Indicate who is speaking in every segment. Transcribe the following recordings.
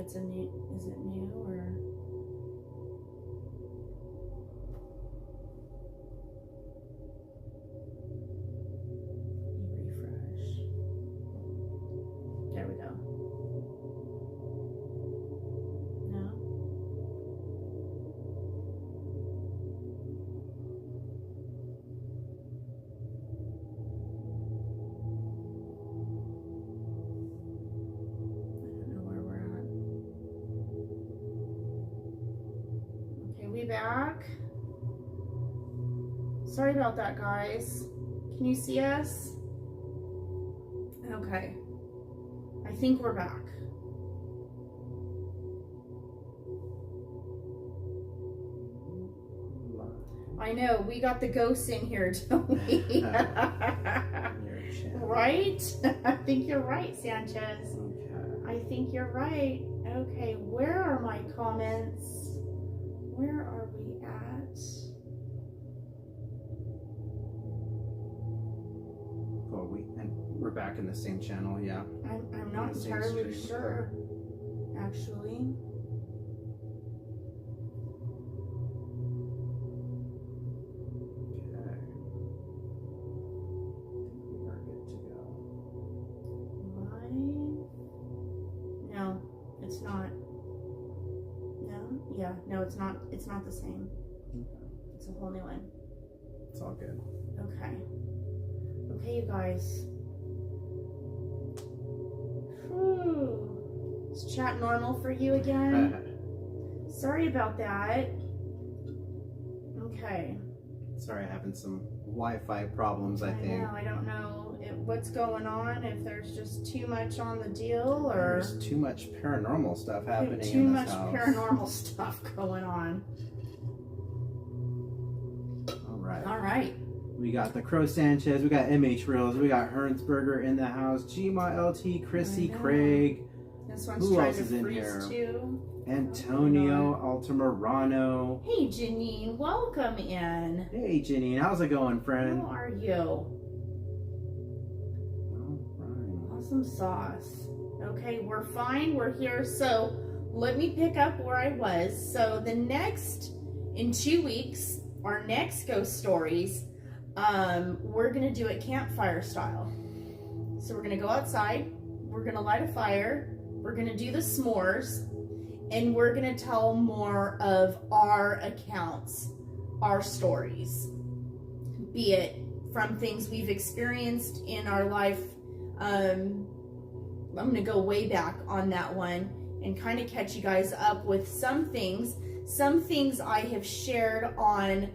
Speaker 1: it's a new, is it new or? Refresh. There we go. No? We back. Sorry about that, guys. Can you see us? Okay. I think we're back. I know, we got the ghosts in here, don't we? Right? I think you're right, Sanchez. Okay. I think you're right. Okay, where are my comments? Where are we at?
Speaker 2: Oh, we're back in the same channel, yeah.
Speaker 1: I'm not entirely sure, actually.
Speaker 2: Okay. We are good to go.
Speaker 1: Live? No, it's not. Yeah, no, it's not. It's not the same.
Speaker 2: Okay.
Speaker 1: It's a whole new one.
Speaker 2: It's all good.
Speaker 1: Okay. Okay, you guys. Whew. Is chat normal for you again? Sorry about that. Okay.
Speaker 2: Sorry, having some Wi-Fi problems, I think.
Speaker 1: I don't know what's going on, if there's just too much on the deal or...
Speaker 2: There's too much paranormal stuff happening
Speaker 1: too
Speaker 2: in
Speaker 1: much
Speaker 2: this house.
Speaker 1: Paranormal stuff going on. All right.
Speaker 2: We got the Crow Sanchez, we got MH Reels, we got Hernsberger in the house, Gma LT, Chrissy Craig.
Speaker 1: This one's
Speaker 2: Who
Speaker 1: trying
Speaker 2: else
Speaker 1: to
Speaker 2: is in
Speaker 1: freeze
Speaker 2: here?
Speaker 1: too.
Speaker 2: Antonio Altamirano.
Speaker 1: Hey Janine, welcome in.
Speaker 2: Hey Janine, how's it going, friend?
Speaker 1: How are you?
Speaker 2: All right.
Speaker 1: Awesome sauce. Okay, we're fine. We're here. So let me pick up where I was. So in 2 weeks, our next ghost stories, we're gonna do it campfire style. So we're gonna go outside. We're gonna light a fire. We're gonna do the s'mores, and we're gonna tell more of our accounts, our stories, be it from things we've experienced in our life. I'm gonna go way back on that one and kind of catch you guys up with some things I have shared on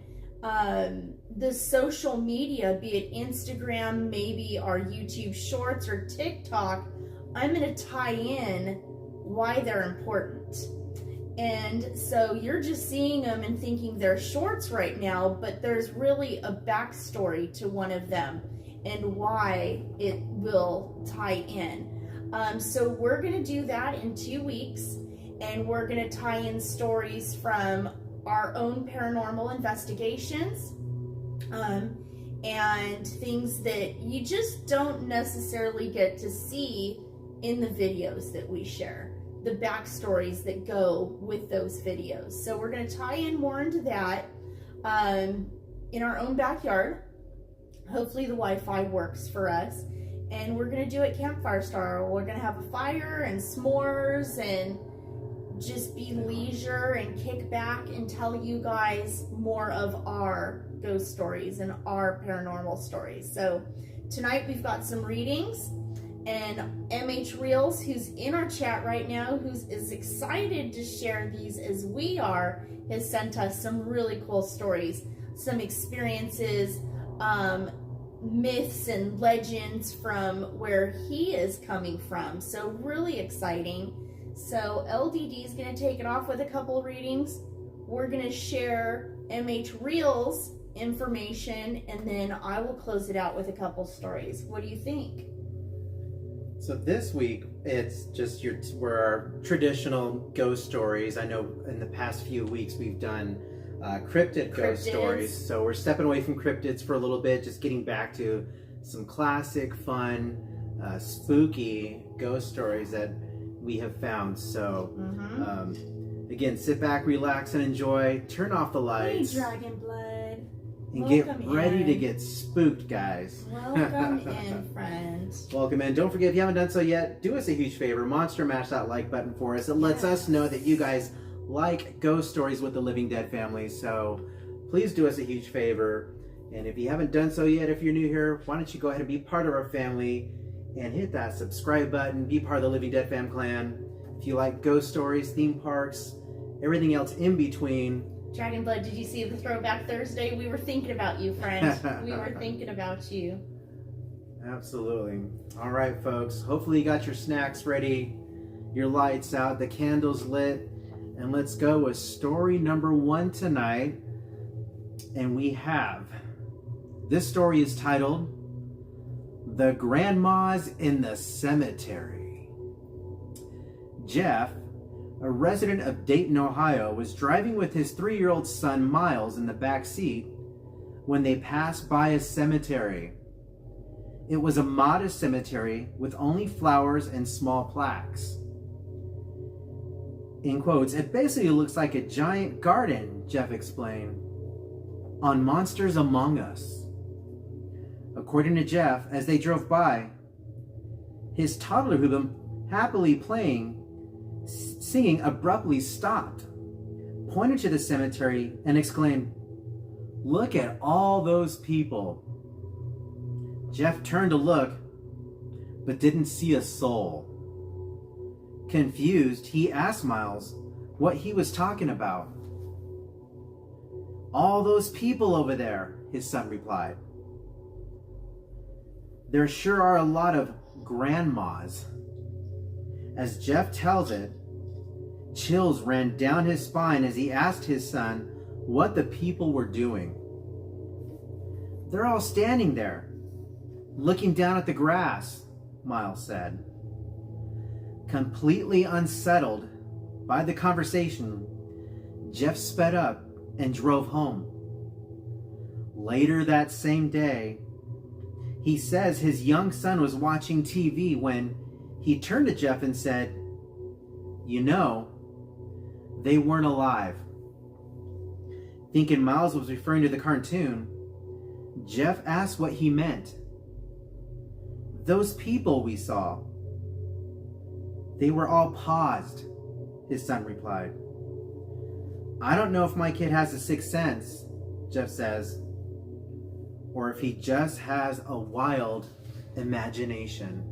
Speaker 1: the social media, be it Instagram, maybe our YouTube shorts or TikTok. I'm going to tie in why they're important. And so you're just seeing them and thinking they're shorts right now, but there's really a backstory to one of them and why it will tie in. So we're going to do that in 2 weeks, and we're going to tie in stories from our own paranormal investigations, and things that you just don't necessarily get to see in the videos that we share, the backstories that go with those videos. So we're going to tie in more into that in our own backyard. Hopefully the Wi-Fi works for us, and we're going to do it campfire style. We're going to have a fire and s'mores and just be leisure and kick back and tell you guys more of our ghost stories and our paranormal stories. So tonight we've got some readings, and MH Reels, who's in our chat right now, who's as excited to share these as we are, has sent us some really cool stories, some experiences, myths and legends from where he is coming from. So really exciting. So LDD is going to take it off with a couple readings. We're going to share MH Reels information, and then I will close it out with a couple stories. What do you think?
Speaker 2: So this week, it's just our traditional ghost stories. I know in the past few weeks we've done cryptid ghost stories. So we're stepping away from cryptids for a little bit, just getting back to some classic, fun, spooky ghost stories that we have found. So,
Speaker 1: Mm-hmm.
Speaker 2: Again, sit back, relax, and enjoy. Turn off the
Speaker 1: Hey,
Speaker 2: lights.
Speaker 1: Dragon Blood.
Speaker 2: And
Speaker 1: Welcome
Speaker 2: get ready
Speaker 1: in.
Speaker 2: to get spooked, guys.
Speaker 1: Welcome in, friends.
Speaker 2: Welcome in. Don't forget, if you haven't done so yet, do us a huge favor. Monster mash that like button for us. It lets us know that you guys like ghost stories with the Living Dead family. So please do us a huge favor. And if you haven't done so yet, if you're new here, why don't you go ahead and be part of our family and hit that subscribe button. Be part of the Living Dead fam clan. If you like ghost stories, theme parks, everything else in between.
Speaker 1: Dragon Blood, did you see the Throwback Thursday? We were thinking about you, friend. We were thinking about you.
Speaker 2: Absolutely. All right, folks. Hopefully you got your snacks ready, your lights out, the candles lit, and let's go with story number 1 tonight. And we have, this story is titled, The Grandmas in the Cemetery. Jeff, a resident of Dayton, Ohio, was driving with his 3-year-old son Miles in the back seat when they passed by a cemetery. It was a modest cemetery with only flowers and small plaques. In quotes, "It basically looks like a giant garden," Jeff explained, "on Monsters Among Us." According to Jeff, as they drove by, his toddler, who'd been happily singing, abruptly stopped, pointed to the cemetery, and exclaimed, "Look at all those people." Jeff turned to look, but didn't see a soul. Confused, he asked Miles what he was talking about. "All those people over there," his son replied. "There sure are a lot of grandmas." As Jeff tells it, chills ran down his spine as he asked his son what the people were doing. "They're all standing there, looking down at the grass," Miles said. Completely unsettled by the conversation, Jeff sped up and drove home. Later that same day, he says his young son was watching TV when he turned to Jeff and said, "You know, they weren't alive." Thinking Miles was referring to the cartoon, Jeff asked what he meant. "Those people we saw, they were all paused," his son replied. "I don't know if my kid has a sixth sense," Jeff says, "or if he just has a wild imagination."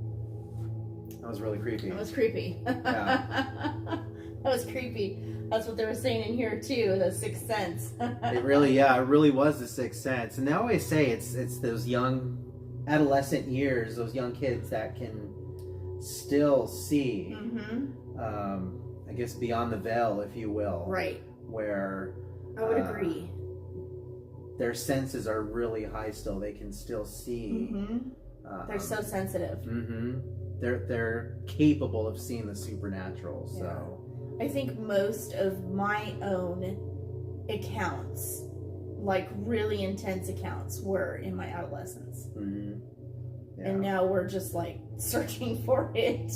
Speaker 2: That was really creepy.
Speaker 1: That was creepy.
Speaker 2: Yeah.
Speaker 1: That was creepy. That's what they were saying in here too, the sixth sense.
Speaker 2: It really was the sixth sense. And they always say it's those young adolescent years, those young kids that can still see, I guess, beyond the veil, if you will.
Speaker 1: Right.
Speaker 2: Where
Speaker 1: I would agree.
Speaker 2: Their senses are really high still. They can still see.
Speaker 1: They're so sensitive.
Speaker 2: They're capable of seeing the supernatural.
Speaker 1: Yeah.
Speaker 2: So
Speaker 1: I think most of my own accounts, like really intense accounts, were in my adolescence.
Speaker 2: Yeah.
Speaker 1: And now we're just like searching for it.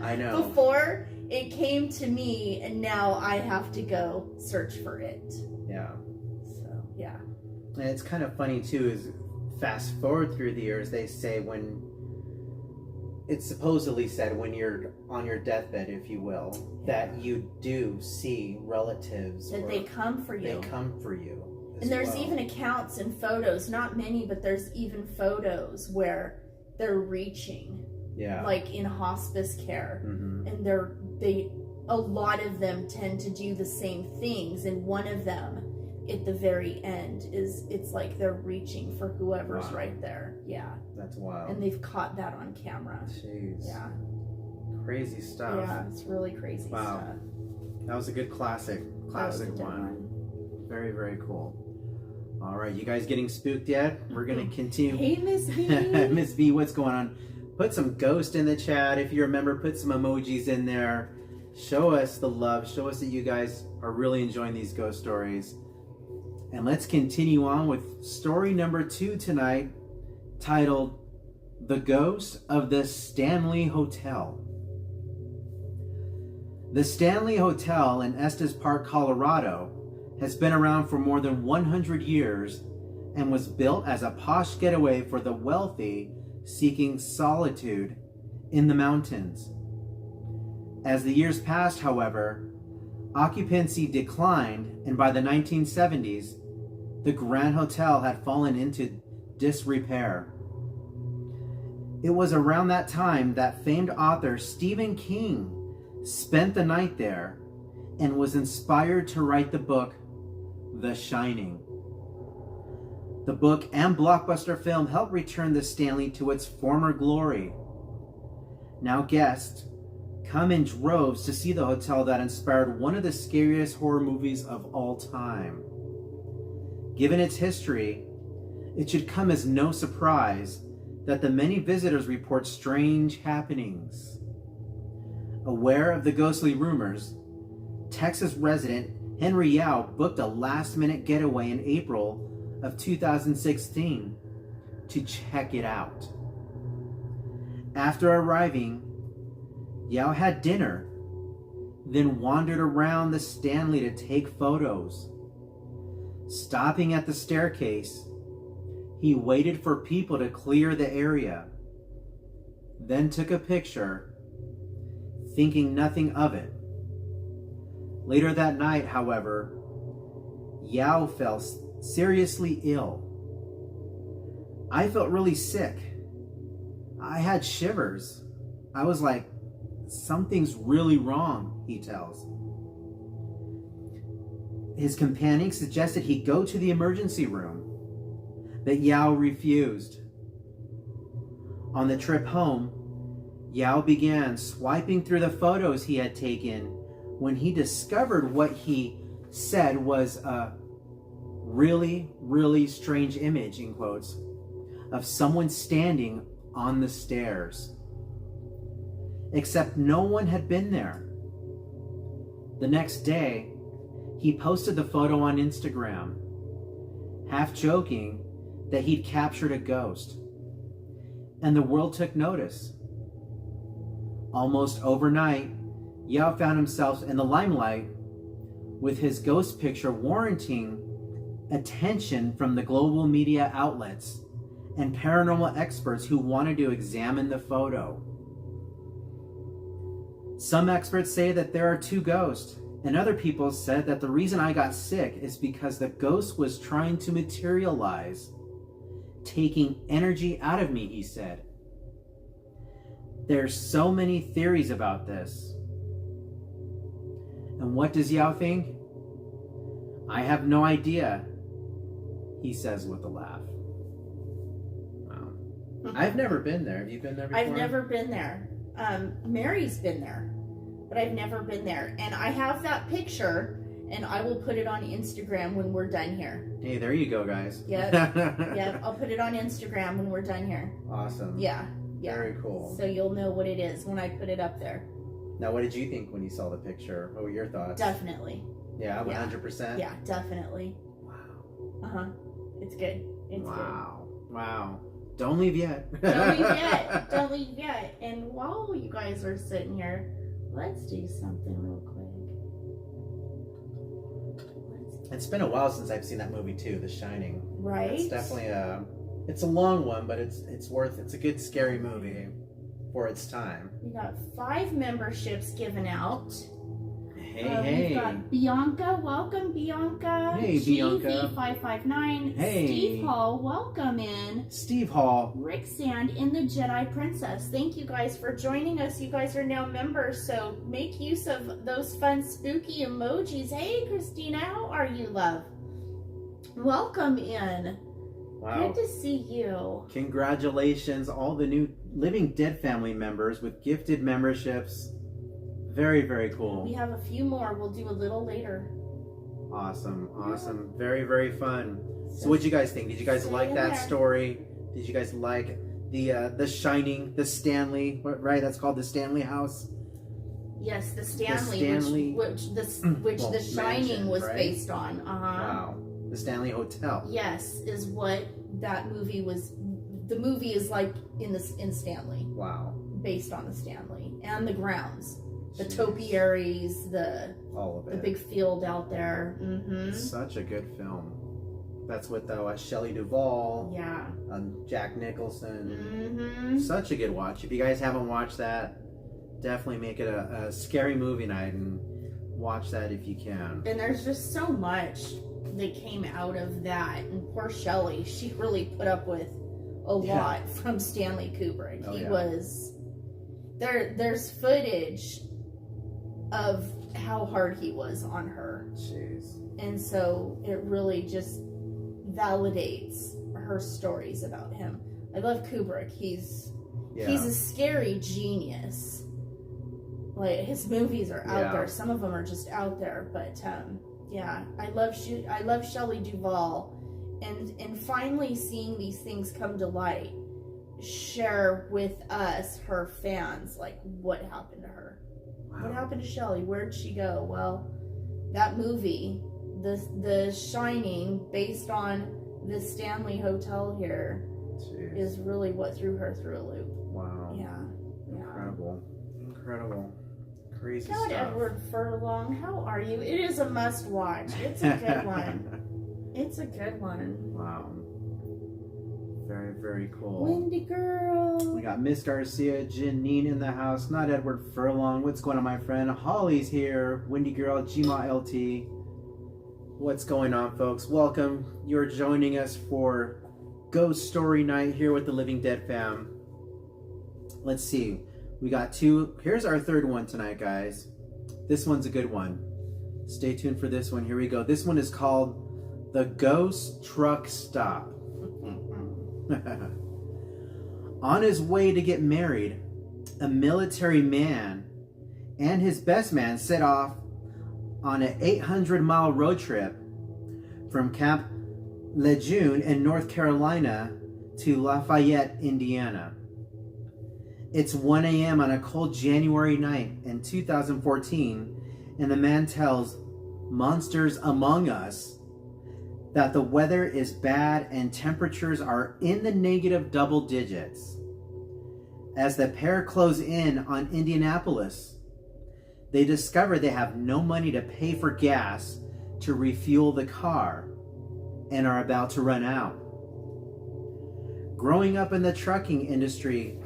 Speaker 2: I know.
Speaker 1: Before it came to me, and now I have to go search for it.
Speaker 2: Yeah.
Speaker 1: So, yeah.
Speaker 2: And it's kind of funny too, is fast forward through the years, they say when it's supposedly said when you're on your deathbed, if you will, that you do see relatives.
Speaker 1: That they come for you.
Speaker 2: They come for you.
Speaker 1: And there's even accounts and photos, not many, but there's even photos where they're reaching.
Speaker 2: Yeah.
Speaker 1: Like in hospice care. And a lot of them tend to do the same things. And one of them at the very end it's like they're reaching for whoever's right there. Yeah.
Speaker 2: That's wild.
Speaker 1: And they've caught that on camera.
Speaker 2: Jeez.
Speaker 1: Yeah.
Speaker 2: Crazy stuff.
Speaker 1: Yeah, it's really crazy stuff.
Speaker 2: That was a good classic one. Very, very cool. All right, you guys getting spooked yet? We're going to continue.
Speaker 1: Hey, Miss V.
Speaker 2: Miss V, what's going on? Put some ghost in the chat. If you remember, put some emojis in there. Show us the love. Show us that you guys are really enjoying these ghost stories. And let's continue on with story number 2 tonight, titled The Ghost of the Stanley Hotel. The Stanley Hotel in Estes Park, Colorado, has been around for more than 100 years and was built as a posh getaway for the wealthy seeking solitude in the mountains. As the years passed, however, occupancy declined, and by the 1970s, the Grand Hotel had fallen into disrepair. It was around that time that famed author Stephen King spent the night there and was inspired to write the book The Shining. The book and blockbuster film helped return the Stanley to its former glory. Now guests come in droves to see the hotel that inspired one of the scariest horror movies of all time. Given its history, it should come as no surprise that the many visitors report strange happenings. Aware of the ghostly rumors, Texas resident Henry Yao booked a last-minute getaway in April of 2016 to check it out. After arriving, Yao had dinner, then wandered around the Stanley to take photos. Stopping at the staircase, he waited for people to clear the area, then took a picture, thinking nothing of it. Later that night, however, Yao fell seriously ill. I felt really sick. I had shivers. I was like, something's really wrong, he tells. His companion suggested he go to the emergency room, but Yao refused. On the trip home, Yao began swiping through the photos he had taken when he discovered what he said was a really, really strange image, in quotes, of someone standing on the stairs. Except no one had been there. The next day, he posted the photo on Instagram, half joking that he'd captured a ghost. And the world took notice. Almost overnight, Yao found himself in the limelight with his ghost picture warranting attention from the global media outlets and paranormal experts who wanted to examine the photo. Some experts say that there are two ghosts, and other people said that the reason I got sick is because the ghost was trying to materialize, taking energy out of me, he said. There's so many theories about this. And what does Yao think? I have no idea, he says with a laugh. Wow. I've never been there. Have you been there before?
Speaker 1: I've never been there. Mary's been there, but I've never been there. And I have that picture, and I will put it on Instagram when we're done here.
Speaker 2: Hey, there you go, guys.
Speaker 1: Yep. Yep. I'll put it on Instagram when we're done here.
Speaker 2: Awesome.
Speaker 1: Yeah. Yeah.
Speaker 2: Very cool.
Speaker 1: So you'll know what it is when I put it up there.
Speaker 2: Now, what did you think when you saw the picture? What were your thoughts?
Speaker 1: Definitely.
Speaker 2: Yeah, 100%?
Speaker 1: Yeah, definitely.
Speaker 2: Wow.
Speaker 1: Uh-huh. It's good. It's
Speaker 2: wow. Good. Wow. Don't leave yet.
Speaker 1: Don't leave yet. Don't leave yet. And while you guys are sitting here, let's do something real quick.
Speaker 2: It's been a while since I've seen that movie too, The Shining.
Speaker 1: Right.
Speaker 2: It's definitely it's a long one, but it's a good scary movie for its time.
Speaker 1: We got 5 memberships given out.
Speaker 2: Hey.
Speaker 1: We've got Bianca. Welcome, Bianca.
Speaker 2: Hey, Bianca.
Speaker 1: GV559.
Speaker 2: Hey.
Speaker 1: Steve Hall. Welcome in.
Speaker 2: Steve Hall.
Speaker 1: Rick Sand in the Jedi Princess. Thank you guys for joining us. You guys are now members, so make use of those fun spooky emojis. Hey, Christina. How are you, love? Welcome in.
Speaker 2: Wow.
Speaker 1: Good to see you.
Speaker 2: Congratulations, all the new Living Dead family members with gifted memberships. Very, very cool.
Speaker 1: We have a few more. We'll do a little later.
Speaker 2: Awesome. Awesome. Very, very fun. So what did you guys think? Did you guys like that story? Did you guys like the Shining, the Stanley, right? That's called the Stanley House.
Speaker 1: Yes, the Stanley, which The Shining was based on.
Speaker 2: Wow. The Stanley Hotel.
Speaker 1: Yes, is what that movie was. The movie is like in Stanley.
Speaker 2: Wow.
Speaker 1: Based on the Stanley and the grounds. The topiaries,
Speaker 2: all of it.
Speaker 1: The big field out there.
Speaker 2: Such a good film. That's with Shelley Duvall.
Speaker 1: Yeah.
Speaker 2: Jack Nicholson. Such a good watch. If you guys haven't watched that, definitely make it a scary movie night and watch that if you can.
Speaker 1: And there's just so much that came out of that. And poor Shelley, she really put up with a lot from Stanley Kubrick. He was... There's footage of how hard he was on her.
Speaker 2: Jeez.
Speaker 1: And so it really just validates her stories about him. I love Kubrick. He's a scary genius. Like, his movies are out there. Some of them are just out there, but I love Shelley Duvall, and finally seeing these things come to light, share with us, her fans, like, what happened to her. Wow. What happened to Shelley? Where'd she go? Well, that movie, the Shining, based on the Stanley Hotel here, is really what threw her through a loop.
Speaker 2: Wow.
Speaker 1: Yeah.
Speaker 2: Incredible. Crazy
Speaker 1: Count
Speaker 2: stuff.
Speaker 1: Edward Furlong, how are you? It is a must watch. It's a good one. It's a good one.
Speaker 2: Wow. Very, very cool.
Speaker 1: Windy girl.
Speaker 2: We got Miss Garcia, Janine in the house. Not Edward Furlong. What's going on, my friend? Holly's here. Windy girl, Gma LT. What's going on, folks? Welcome. You're joining us for Ghost Story Night here with the Living Dead fam. Let's see. We got two. Here's our third one tonight, guys. This one's a good one. Stay tuned for this one. Here we go. This one is called The Ghost Truck Stop. On his way to get married, a military man and his best man set off on an 800-mile road trip from Camp Lejeune in North Carolina to Lafayette, Indiana. It's 1 a.m. on a cold January night in 2014, and the man tells Monsters Among Us that the weather is bad and temperatures are in the negative double digits. As the pair close in on Indianapolis, they discover they have no money to pay for gas to refuel the car and are about to run out. Growing up in the trucking industry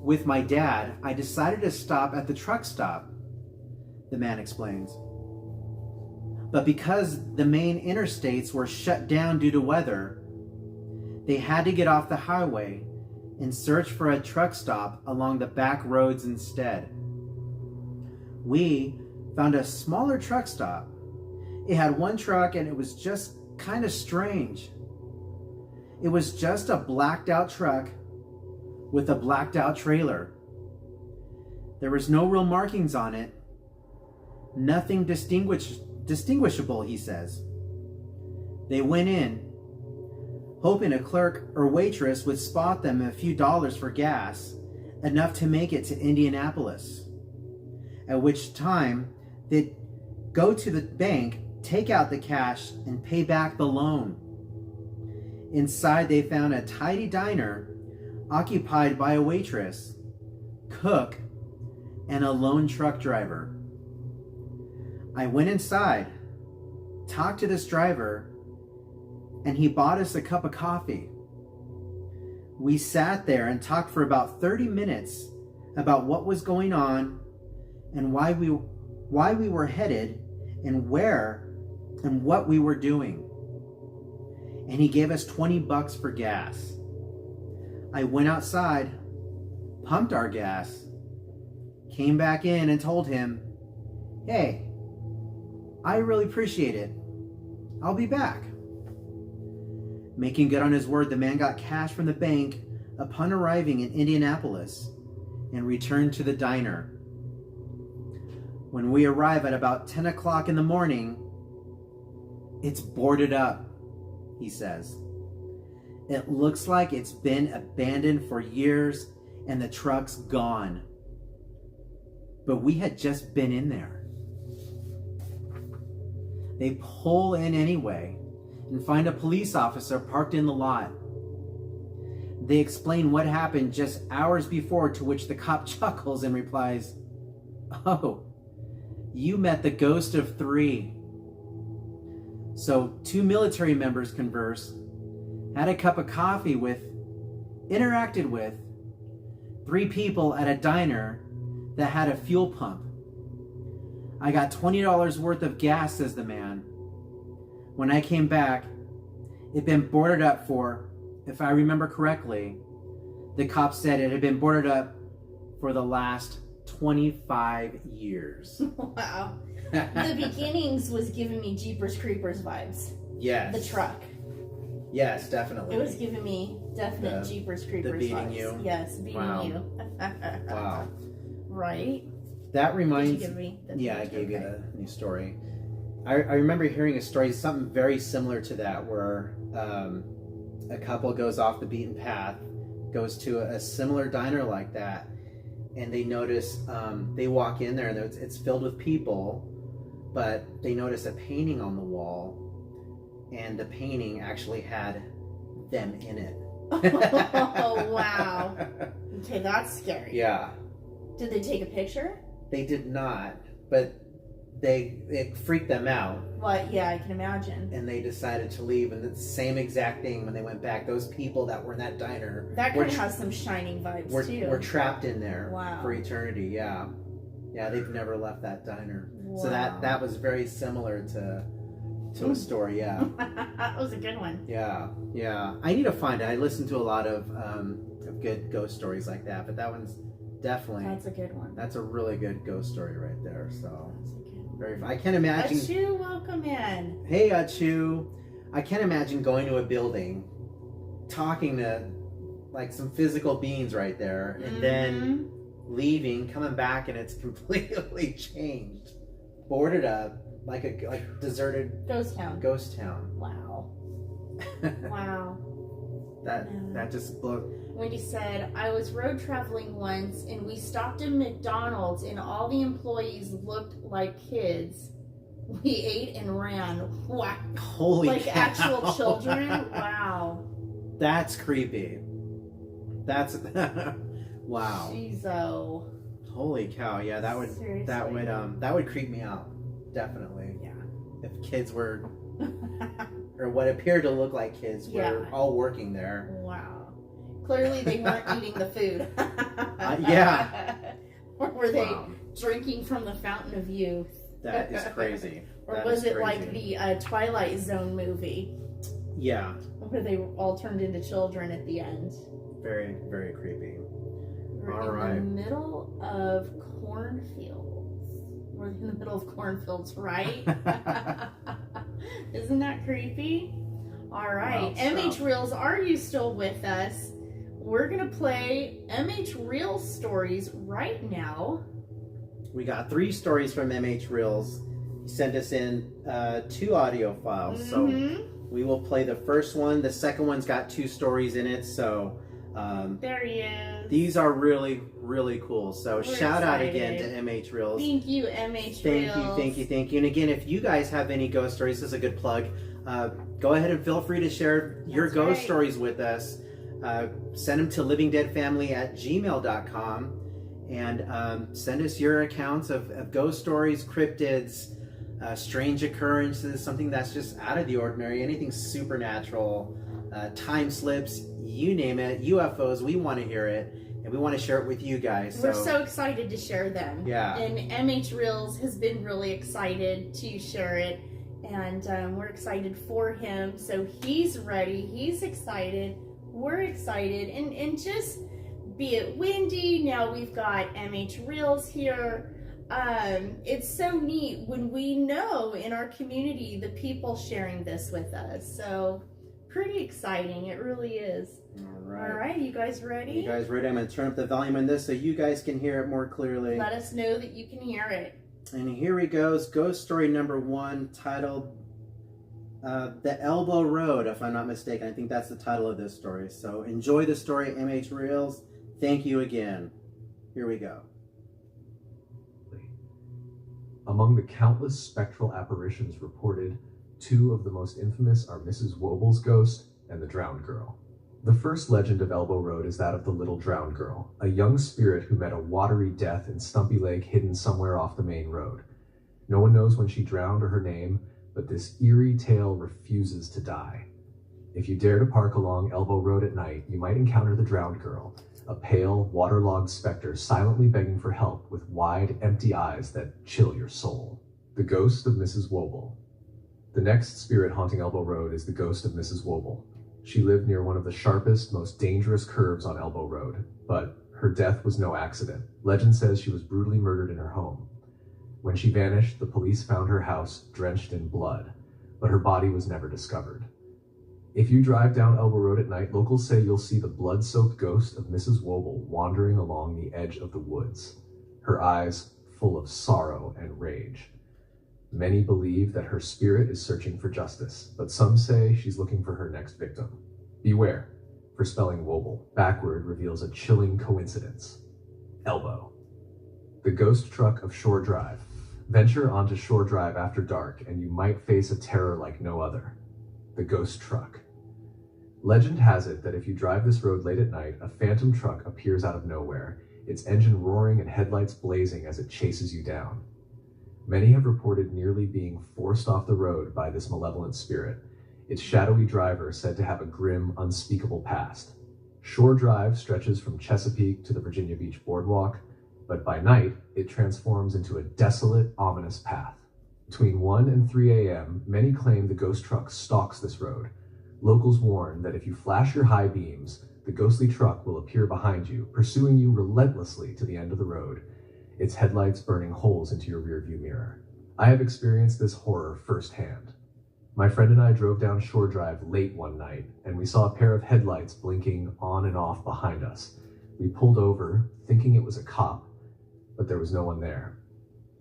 Speaker 2: with my dad, I decided to stop at the truck stop, the man explains. But because the main interstates were shut down due to weather, they had to get off the highway and search for a truck stop along the back roads instead. We found a smaller truck stop. It had one truck and it was just kind of strange. It was just a blacked out truck with a blacked out trailer. There was no real markings on it. Nothing distinguishable, he says. They went in, hoping a clerk or waitress would spot them a few dollars for gas, enough to make it to Indianapolis. At which time, they'd go to the bank, take out the cash, and pay back the loan. Inside, they found a tidy diner occupied by a waitress, cook, and a lone truck driver. I went inside, talked to this driver, and he bought us a cup of coffee. We sat there and talked for about 30 minutes about what was going on and why we were headed and where and what we were doing. And he gave us $20 for gas. I went outside, pumped our gas, came back in and told him, "Hey, I really appreciate it. I'll be back." Making good on his word, the man got cash from the bank upon arriving in Indianapolis and returned to the diner. When we arrive at about 10 o'clock in the morning, it's boarded up, he says. It looks like it's been abandoned for years and the truck's gone. But we had just been in there. They pull in anyway and find a police officer parked in the lot. They explain what happened just hours before, to which the cop chuckles and replies, Oh, you met the ghost of 3. So 2 military members conversed, had a cup of coffee with, interacted with 3 people at a diner that had a fuel pump. I got $20 worth of gas, says the man. When I came back, it'd been boarded up for, if I remember correctly, the cop said it had been boarded up for the last 25 years.
Speaker 1: Wow. The beginnings was giving me Jeepers Creepers vibes.
Speaker 2: Yes.
Speaker 1: The truck.
Speaker 2: Yes, definitely.
Speaker 1: It was giving me definite Jeepers Creepers
Speaker 2: the beating
Speaker 1: vibes.
Speaker 2: you.
Speaker 1: Yes, beating
Speaker 2: Wow.
Speaker 1: you.
Speaker 2: Wow.
Speaker 1: Right?
Speaker 2: That reminds
Speaker 1: Did you give me the
Speaker 2: Yeah, I
Speaker 1: picture?
Speaker 2: gave you
Speaker 1: Okay.
Speaker 2: the new story. I remember hearing a story, something very similar to that, where a couple goes off the beaten path, goes to a similar diner like that, and they notice, they walk in there and it's filled with people, but they notice a painting on the wall, and the painting actually had them in it.
Speaker 1: Oh, wow. Okay, that's scary.
Speaker 2: Yeah.
Speaker 1: Did they take a picture?
Speaker 2: They did not, but it freaked them out,
Speaker 1: What? Yeah, I can imagine.
Speaker 2: and they decided to leave. And the same exact thing when they went back. Those people that were in that diner
Speaker 1: That
Speaker 2: were
Speaker 1: could have some shining vibes too.
Speaker 2: were trapped in there
Speaker 1: Wow.
Speaker 2: for eternity. Yeah, yeah, they've never left that diner. So
Speaker 1: Wow.
Speaker 2: that was very similar to a story. Yeah,
Speaker 1: That was a good one.
Speaker 2: yeah. I need to find it. I listen to a lot of good ghost stories like that, but that one's definitely
Speaker 1: That's a good one.
Speaker 2: that's a really good ghost story right there. So
Speaker 1: That's a good one.
Speaker 2: very. I can't imagine.
Speaker 1: Achu, welcome in.
Speaker 2: Hey, Achu. I can't imagine going to a building, talking to like some physical beings right there, and then leaving, coming back, and it's completely changed, boarded up, like a deserted
Speaker 1: Ghost Town.
Speaker 2: ghost town.
Speaker 1: Wow. Wow.
Speaker 2: that just blew.
Speaker 1: Wendy said, I was road traveling once and we stopped at McDonald's and all the employees looked like kids. We ate and ran. Wow.
Speaker 2: Holy
Speaker 1: Like
Speaker 2: cow.
Speaker 1: actual children? Wow.
Speaker 2: That's creepy. That's wow.
Speaker 1: Jeez-o.
Speaker 2: Holy cow! Yeah, that would that would creep me out. Definitely.
Speaker 1: Yeah.
Speaker 2: If kids were, or what appeared to look like kids were
Speaker 1: Yeah.
Speaker 2: all working there.
Speaker 1: Wow. Clearly they weren't eating the food.
Speaker 2: Yeah.
Speaker 1: Or were they
Speaker 2: Wow.
Speaker 1: drinking from the fountain of youth?
Speaker 2: That is crazy.
Speaker 1: Or
Speaker 2: That
Speaker 1: was
Speaker 2: is
Speaker 1: it
Speaker 2: crazy.
Speaker 1: like the Twilight Zone movie
Speaker 2: Yeah.
Speaker 1: where they all turned into children at the end?
Speaker 2: Very, very creepy.
Speaker 1: We're
Speaker 2: All
Speaker 1: in
Speaker 2: right.
Speaker 1: the middle of cornfields. We're in the middle of cornfields, right? Isn't that creepy? All right.
Speaker 2: Wow,
Speaker 1: MH
Speaker 2: so-
Speaker 1: Reels, are you still with us? We're going to play MH Reels stories right now.
Speaker 2: We got 3 stories from MH Reels. He sent us in 2 audio files. So we will play the first one. The second one's got 2 stories in it. So
Speaker 1: There he is.
Speaker 2: these are really, really cool. So
Speaker 1: We're
Speaker 2: shout out again
Speaker 1: excited.
Speaker 2: to MH Reels.
Speaker 1: Thank you, MH
Speaker 2: Thank
Speaker 1: Reels.
Speaker 2: you, thank you, thank you. And again, if you guys have any ghost stories, this is a good plug. Go ahead and feel free to share your
Speaker 1: That's
Speaker 2: ghost
Speaker 1: right.
Speaker 2: stories with us. Send them to livingdeadfamily@gmail.com and send us your accounts of ghost stories, cryptids, strange occurrences, something that's just out of the ordinary, anything supernatural, time slips, you name it, UFOs. We want to hear it, and we want to share it with you guys.
Speaker 1: We're so excited to share them.
Speaker 2: Yeah.
Speaker 1: And MH Reels has been really excited to share it. And we're excited for him. So he's ready. He's excited. We're excited. And just be it Wendy, now we've got MH Reels here. It's so neat when we know in our community the people sharing this with us. So pretty exciting. It really is.
Speaker 2: All
Speaker 1: All right, you guys ready?
Speaker 2: You guys ready? I'm going to turn up the volume on this so you guys can hear it more clearly.
Speaker 1: Let us know that you can hear it.
Speaker 2: And here he goes. Ghost story number 1, titled The Elbow Road, if I'm not mistaken. I think that's the title of this story. So enjoy the story, MH Reels. Thank you again. Here we go.
Speaker 3: Among the countless spectral apparitions reported, 2 of the most infamous are Mrs. Woble's ghost and the drowned girl. The first legend of Elbow Road is that of the Little Drowned Girl, a young spirit who met a watery death in Stumpy Lake hidden somewhere off the main road. No one knows when she drowned or her name, but this eerie tale refuses to die. If you dare to park along Elbow Road at night, you might encounter the Drowned Girl, a pale, waterlogged specter silently begging for help with wide, empty eyes that chill your soul. The ghost of Mrs. Woble. The next spirit haunting Elbow Road is the ghost of Mrs. Woble. She lived near one of the sharpest, most dangerous curves on Elbow Road, but her death was no accident. Legend says she was brutally murdered in her home. When she vanished, the police found her house drenched in blood, but her body was never discovered. If you drive down Elbow Road at night, locals say you'll see the blood-soaked ghost of Mrs. Woble wandering along the edge of the woods, her eyes full of sorrow and rage. Many believe that her spirit is searching for justice, but some say she's looking for her next victim. Beware, for spelling Woble backward reveals a chilling coincidence. Elbow. The ghost truck of Shore Drive. Venture onto Shore Drive after dark, and you might face a terror like no other. The ghost truck. Legend has it that if you drive this road late at night, a phantom truck appears out of nowhere, its engine roaring and headlights blazing as it chases you down. Many have reported nearly being forced off the road by this malevolent spirit, its shadowy driver said to have a grim, unspeakable past. Shore Drive stretches from Chesapeake to the Virginia Beach Boardwalk, but by night, it transforms into a desolate, ominous path. Between 1 and 3 a.m., many claim the ghost truck stalks this road. Locals warn that if you flash your high beams, the ghostly truck will appear behind you, pursuing you relentlessly to the end of the road, its headlights burning holes into your rearview mirror. I have experienced this horror firsthand. My friend and I drove down Shore Drive late one night, and we saw a pair of headlights blinking on and off behind us. We pulled over, thinking it was a cop, but there was no one there.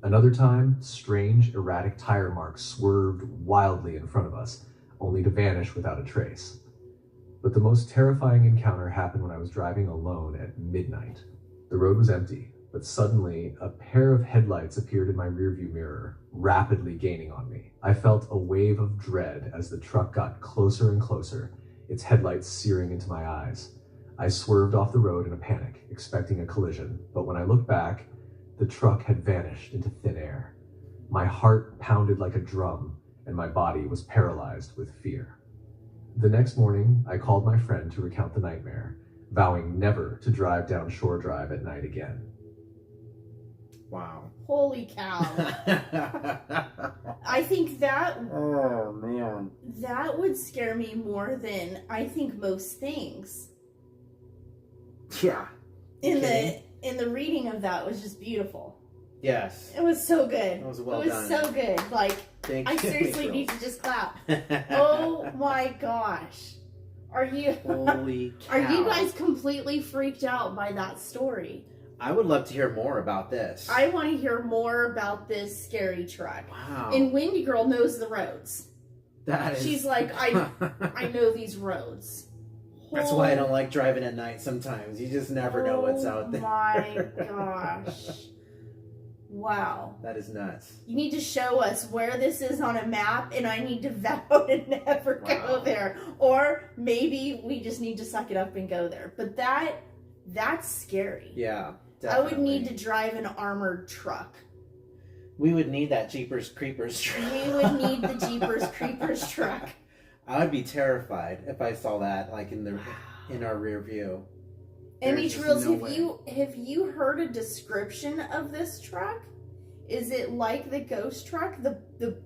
Speaker 3: Another time, strange, erratic tire marks swerved wildly in front of us, only to vanish without a trace. But the most terrifying encounter happened when I was driving alone at midnight. The road was empty, but suddenly a pair of headlights appeared in my rearview mirror, rapidly gaining on me. I felt a wave of dread as the truck got closer and closer, its headlights searing into my eyes. I swerved off the road in a panic, expecting a collision, but when I looked back, the truck had vanished into thin air. My heart pounded like a drum, and my body was paralyzed with fear. The next morning, I called my friend to recount the nightmare, vowing never to drive down Shore Drive at night again.
Speaker 2: Wow.
Speaker 1: Holy cow. I think that...
Speaker 2: Oh, man.
Speaker 1: That would scare me more than, I think, most things.
Speaker 2: Yeah.
Speaker 1: In the reading of that was just beautiful.
Speaker 2: Yes.
Speaker 1: It was so good.
Speaker 2: It was well
Speaker 1: done. It was so good. Like, I seriously need to just clap. Oh my gosh.
Speaker 2: Holy cow.
Speaker 1: Are you guys completely freaked out by that story?
Speaker 2: I would love to hear more about this.
Speaker 1: I want to hear more about this scary truck.
Speaker 2: Wow.
Speaker 1: And Windy Girl knows the roads.
Speaker 2: That is...
Speaker 1: She's like, I know these roads.
Speaker 2: That's why I don't like driving at night sometimes. You just never know what's out there.
Speaker 1: Oh my gosh. Wow.
Speaker 2: That is nuts.
Speaker 1: You need to show us where this is on a map, and I need to vow to never go there. Or maybe we just need to suck it up and go there. But that's scary.
Speaker 2: Yeah, definitely.
Speaker 1: I would need to drive an armored truck.
Speaker 2: We would need that Jeepers Creepers truck.
Speaker 1: We would need the Jeepers Creepers truck.
Speaker 2: I would be terrified if I saw that, like, in our rear view.
Speaker 1: Amy Trills, have you heard a description of this truck? Is it like the ghost truck, the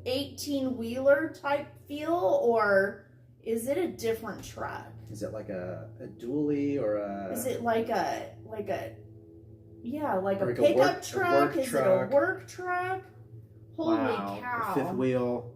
Speaker 1: 18-wheeler type feel, or is it a different truck?
Speaker 2: Is it like a dually or a?
Speaker 1: Is it like a pickup truck? Is it a work truck? Holy cow!
Speaker 2: The fifth wheel.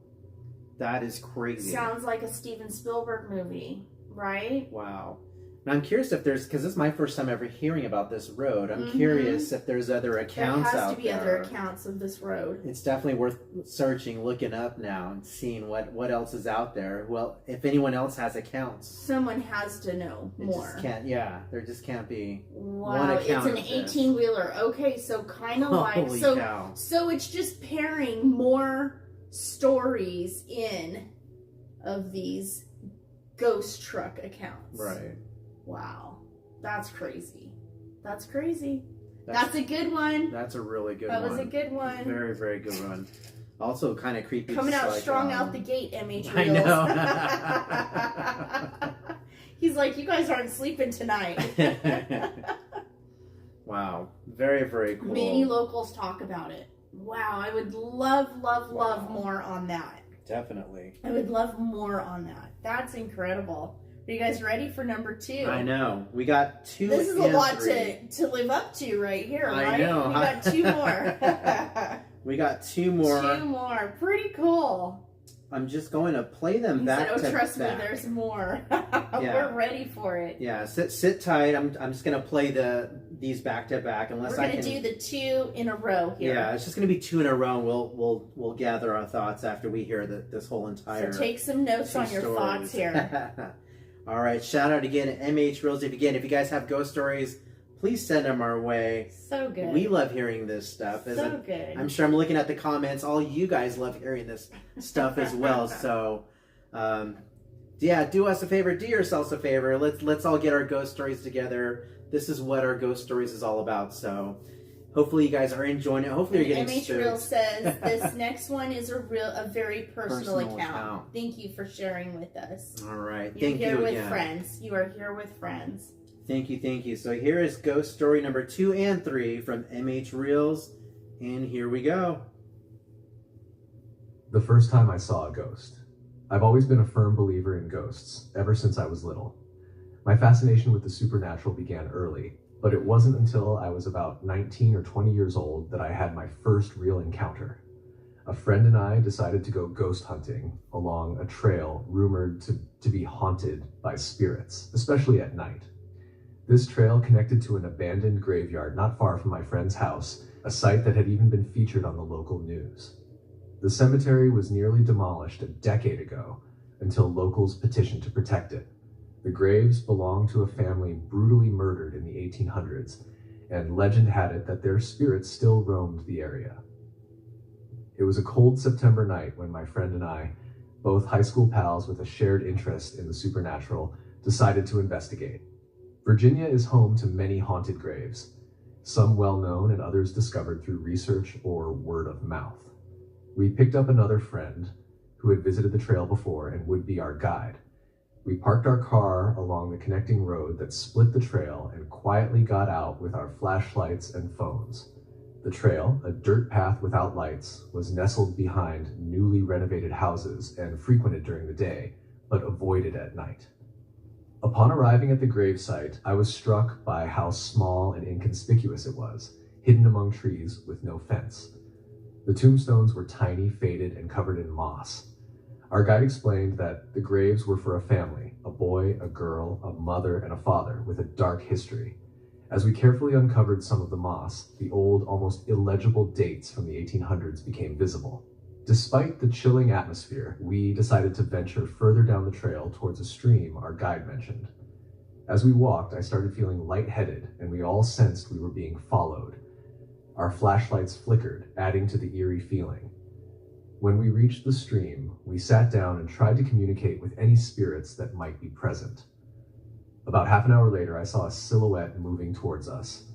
Speaker 2: That is crazy.
Speaker 1: Sounds like a Steven Spielberg movie, right?
Speaker 2: Wow. And I'm curious if there's, because this is my first time ever hearing about this road. I'm curious if there's other accounts out there.
Speaker 1: There has to be other accounts of this road.
Speaker 2: It's definitely worth searching, looking up now, and seeing what else is out there. Well, if anyone else has accounts.
Speaker 1: Someone has to know more.
Speaker 2: There just can't be
Speaker 1: one account. It's an 18-wheeler. Okay, so kind of like...
Speaker 2: cow.
Speaker 1: So it's just pairing more stories in of these ghost truck accounts.
Speaker 2: Right.
Speaker 1: Wow. That's crazy. That's crazy. That's a good one.
Speaker 2: That's a really good
Speaker 1: That
Speaker 2: one.
Speaker 1: was a good one.
Speaker 2: Very, very good one. Also kind of creepy.
Speaker 1: Coming out
Speaker 2: like,
Speaker 1: strong out the gate, MH Reels.
Speaker 2: I know.
Speaker 1: He's like, you guys aren't sleeping tonight.
Speaker 2: Wow. Very, very cool.
Speaker 1: Many locals talk about it. Wow. I would love more on that.
Speaker 2: Definitely.
Speaker 1: I would love more on that. That's incredible. Are you guys ready for number 2?
Speaker 2: I know. We got 2.
Speaker 1: This is a lot
Speaker 2: 3.
Speaker 1: to live up to right here, right?
Speaker 2: I know.
Speaker 1: We got 2 more.
Speaker 2: We got 2 more.
Speaker 1: 2 more. Pretty cool.
Speaker 2: I'm just going to play them back
Speaker 1: to back. Oh, trust me,
Speaker 2: back.
Speaker 1: there's more.
Speaker 2: Yeah.
Speaker 1: We're ready for it.
Speaker 2: Yeah, sit tight. I'm just gonna play these back to back unless
Speaker 1: We're
Speaker 2: I
Speaker 1: gonna
Speaker 2: can
Speaker 1: do the 2 in a row here.
Speaker 2: Yeah, it's just gonna be 2 in a row. And we'll gather our thoughts after we hear this whole entire.
Speaker 1: So take some notes
Speaker 2: 2
Speaker 1: on your
Speaker 2: stories.
Speaker 1: thoughts here.
Speaker 2: All right, shout out again to MH Reels. If you guys have ghost stories, please send them our way.
Speaker 1: So good.
Speaker 2: We love hearing this stuff.
Speaker 1: So good.
Speaker 2: I'm sure I'm looking at the comments. All you guys love hearing this stuff as well. So, yeah, do us a favor. Do yourselves a favor. Let's all get our ghost stories together. This is what our ghost stories is all about. So, hopefully you guys are enjoying it. Hopefully you're getting
Speaker 1: MH
Speaker 2: spooked.
Speaker 1: Real says this next one is a very personal account. Thank you for sharing with us.
Speaker 2: All right.
Speaker 1: You're
Speaker 2: Thank
Speaker 1: here
Speaker 2: you
Speaker 1: with
Speaker 2: again.
Speaker 1: friends. You are here with friends.
Speaker 2: Thank you. So here is ghost story number 2 and 3 from MH Reels. And here we go.
Speaker 3: The first time I saw a ghost. I've always been a firm believer in ghosts, ever since I was little. My fascination with the supernatural began early, but it wasn't until I was about 19 or 20 years old that I had my first real encounter. A friend and I decided to go ghost hunting along a trail rumored to be haunted by spirits, especially at night. This trail connected to an abandoned graveyard not far from my friend's house, a site that had even been featured on the local news. The cemetery was nearly demolished a decade ago until locals petitioned to protect it. The graves belonged to a family brutally murdered in the 1800s, and legend had it that their spirits still roamed the area. It was a cold September night when my friend and I, both high school pals with a shared interest in the supernatural, decided to investigate. Virginia is home to many haunted graves, some well-known and others discovered through research or word of mouth. We picked up another friend who had visited the trail before and would be our guide. We parked our car along the connecting road that split the trail and quietly got out with our flashlights and phones. The trail, a dirt path without lights, was nestled behind newly renovated houses and frequented during the day, but avoided at night. Upon arriving at the gravesite, I was struck by how small and inconspicuous it was, hidden among trees with no fence. The tombstones were tiny, faded, and covered in moss. Our guide explained that the graves were for a family, a boy, a girl, a mother, and a father with a dark history. As we carefully uncovered some of the moss, the old, almost illegible dates from the 1800s became visible. Despite the chilling atmosphere, we decided to venture further down the trail towards a stream our guide mentioned. As we walked, I started feeling lightheaded, and we all sensed we were being followed. Our flashlights flickered, adding to the eerie feeling. When we reached the stream, we sat down and tried to communicate with any spirits that might be present. About half an hour later, I saw a silhouette moving towards us,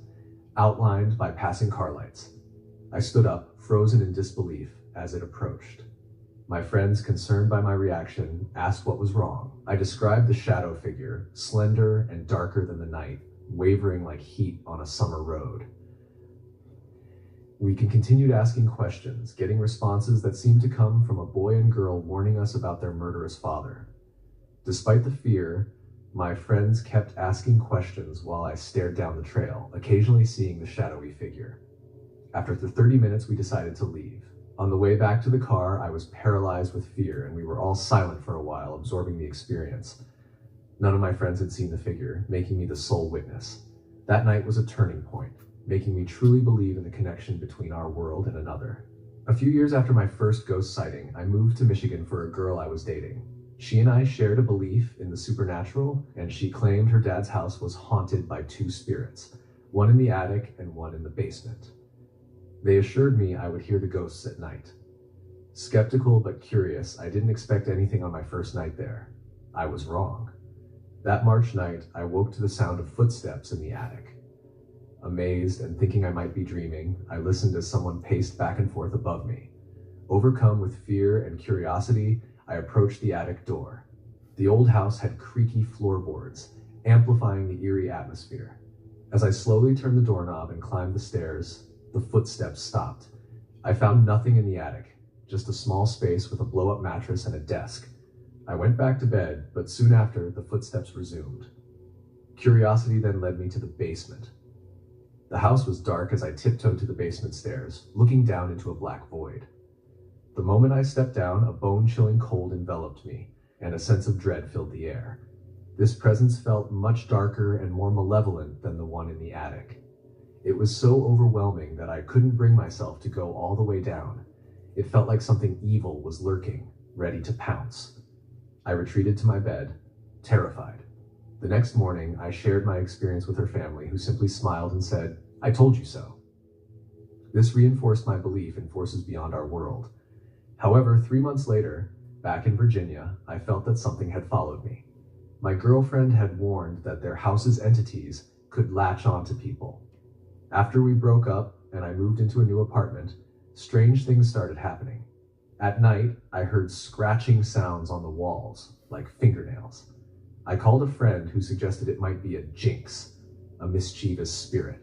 Speaker 3: outlined by passing car lights. I stood up, frozen in disbelief, as it approached. My friends, concerned by my reaction, asked what was wrong. I described the shadow figure, slender and darker than the night, wavering like heat on a summer road. We continued asking questions, getting responses that seemed to come from a boy and girl warning us about their murderous father. Despite the fear, my friends kept asking questions while I stared down the trail, occasionally seeing the shadowy figure. After 30 minutes, we decided to leave. On the way back to the car, I was paralyzed with fear, and we were all silent for a while, absorbing the experience. None of my friends had seen the figure, making me the sole witness. That night was a turning point, making me truly believe in the connection between our world and another. A few years after my first ghost sighting, I moved to Michigan for a girl I was dating. She and I shared a belief in the supernatural, and she claimed her dad's house was haunted by 2 spirits, one in the attic and one in the basement. They assured me I would hear the ghosts at night. Skeptical but curious, I didn't expect anything on my first night there. I was wrong. That March night, I woke to the sound of footsteps in the attic. Amazed and thinking I might be dreaming, I listened as someone paced back and forth above me. Overcome with fear and curiosity, I approached the attic door. The old house had creaky floorboards, amplifying the eerie atmosphere. As I slowly turned the doorknob and climbed the stairs, the footsteps stopped. I found nothing in the attic, just a small space with a blow-up mattress and a desk. I went back to bed, but soon after, the footsteps resumed. Curiosity then led me to the basement. The house was dark as I tiptoed to the basement stairs, looking down into a black void. The moment I stepped down, a bone-chilling cold enveloped me, and a sense of dread filled the air. This presence felt much darker and more malevolent than the one in the attic. It was so overwhelming that I couldn't bring myself to go all the way down. It felt like something evil was lurking, ready to pounce. I retreated to my bed, terrified. The next morning, I shared my experience with her family, who simply smiled and said, "I told you so." This reinforced my belief in forces beyond our world. However, 3 months later, back in Virginia, I felt that something had followed me. My girlfriend had warned that their house's entities could latch on to people. After we broke up and I moved into a new apartment, strange things started happening. At night, I heard scratching sounds on the walls, like fingernails. I called a friend who suggested it might be a jinx, a mischievous spirit.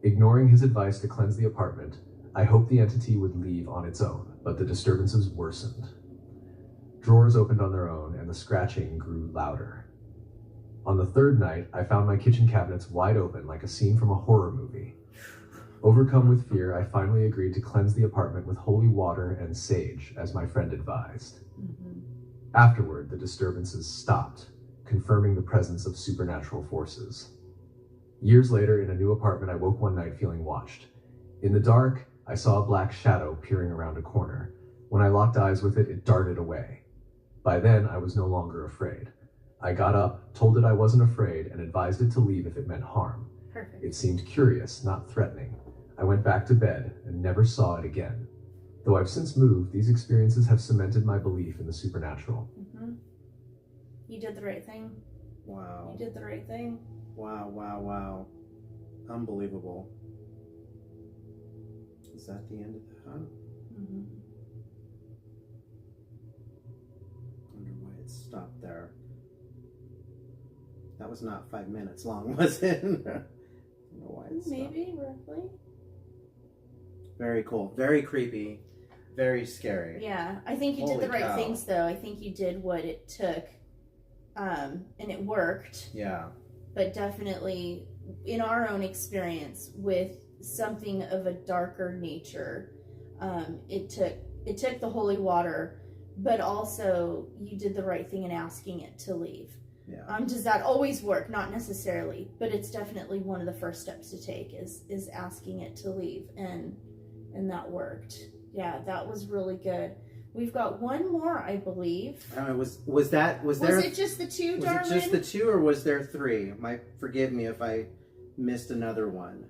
Speaker 3: Ignoring his advice to cleanse the apartment, I hoped the entity would leave on its own, but the disturbances worsened. Drawers opened on their own, and the scratching grew louder. On the third night, I found my kitchen cabinets wide open like a scene from a horror movie. Overcome with fear, I finally agreed to cleanse the apartment with holy water and sage, as my friend advised. Afterward, the disturbances stopped, confirming the presence of supernatural forces. Years later, in a new apartment, I woke one night feeling watched. In the dark, I saw a black shadow peering around a corner. When I locked eyes with it, it darted away. By then, I was no longer afraid. I got up, told it I wasn't afraid, and advised it to leave if it meant harm.
Speaker 1: Perfect.
Speaker 3: It seemed curious, not threatening. I went back to bed and never saw it again. Though I've since moved, these experiences have cemented my belief in the supernatural.
Speaker 1: You did the right thing.
Speaker 2: Wow.
Speaker 1: You did the right thing.
Speaker 2: Wow, wow, wow. Unbelievable. Is that the end of the hunt? Wonder why it stopped there. That was not 5 minutes long, was it? I don't know why it stopped.
Speaker 1: Maybe, roughly.
Speaker 2: Very cool. Very creepy. Very scary.
Speaker 1: Yeah, I think you did the right things, though. I think you did what it took, and it worked.
Speaker 2: Yeah.
Speaker 1: But definitely, in our own experience with something of a darker nature, it took the holy water, but also you did the right thing in asking it to leave.
Speaker 2: Yeah.
Speaker 1: Does that always work? Not necessarily, but it's definitely one of the first steps to take is asking it to leave, and that worked. Yeah, that was really good. We've got one more, I believe.
Speaker 2: Was it
Speaker 1: just the two, darling?
Speaker 2: Was it just the two, or was there three? Forgive me if I missed another one.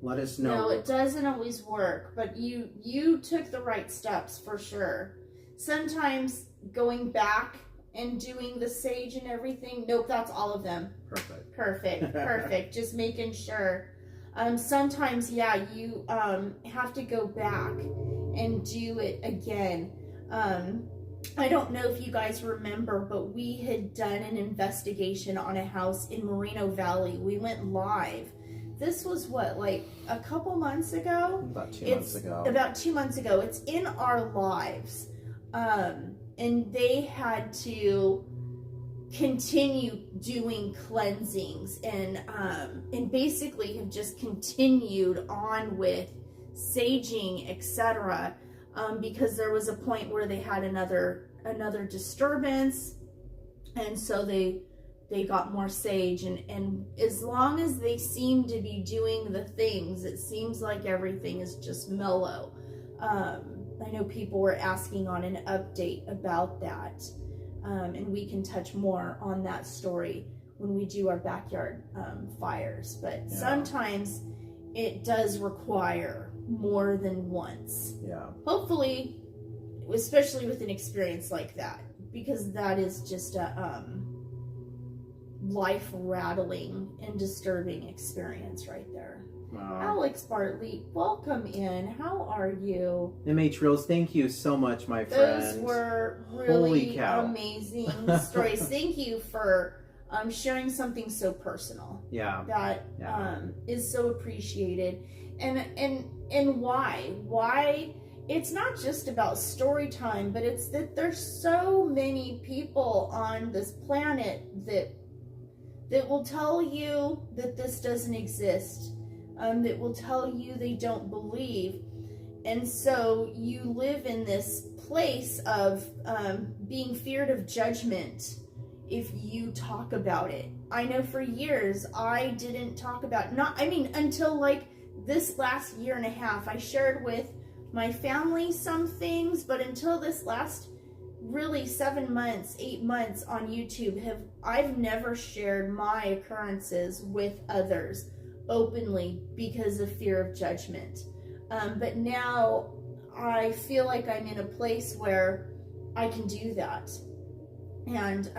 Speaker 2: Let us know.
Speaker 1: No, it doesn't always work, but you took the right steps for sure. Sometimes going back and doing the sage and everything. Nope, that's all of them. Perfect. Just making sure. Sometimes, yeah, you have to go back and do it again. I don't know if you guys remember, but we had done an investigation on a house in Moreno Valley. We went live. This was like a couple months ago?
Speaker 2: About 2 months ago.
Speaker 1: About 2 months ago. It's in our lives. And they had to continue doing cleansings and basically have just continued on with saging, etc. Because there was a point where they had another disturbance, and so they got more sage, and as long as they seem to be doing the things, it seems like everything is just mellow. I know people were asking on an update about that, and we can touch more on that story when we do our backyard fires, but sometimes it does require more than once.
Speaker 2: Yeah.
Speaker 1: Hopefully, especially with an experience like that, because that is just life rattling and disturbing experience right there.
Speaker 2: Wow.
Speaker 1: Alex Bartley, welcome in. How are you?
Speaker 2: MH Reels, thank you so much, my friend.
Speaker 1: Those were
Speaker 2: Holy
Speaker 1: really
Speaker 2: cow.
Speaker 1: amazing stories. Thank you for sharing something so personal.
Speaker 2: Yeah.
Speaker 1: That is so appreciated. And why it's not just about story time, but it's that there's so many people on this planet that will tell you that this doesn't exist, that will tell you they don't believe. And so you live in this place of being feared of judgment if you talk about it. I know for years I didn't talk about until like this last year and a half. I shared with my family some things, but until this last really 7 months, 8 months on YouTube, I've never shared my occurrences with others openly because of fear of judgment. But now I feel like I'm in a place where I can do that and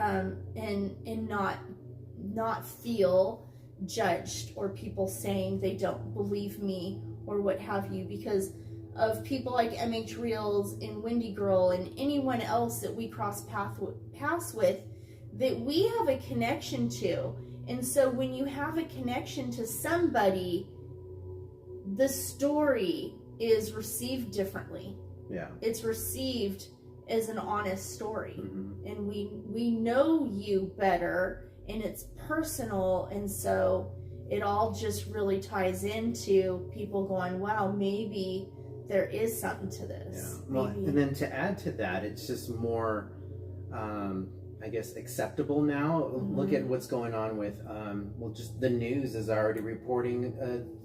Speaker 1: not feel judged or people saying they don't believe me or what have you, because of people like MH Reels and Windy Girl and anyone else that we cross paths with that we have a connection to. And so when you have a connection to somebody, the story is received differently.
Speaker 2: Yeah.
Speaker 1: It's received as an honest story.
Speaker 2: Mm-hmm.
Speaker 1: And we know you better, and it's personal, and so it all just really ties into people going, wow, maybe there is something to this.
Speaker 2: Yeah. Well, and then to add to that, it's just more, I guess, acceptable now.
Speaker 1: Mm-hmm.
Speaker 2: Look at what's going on with, just the news is already reporting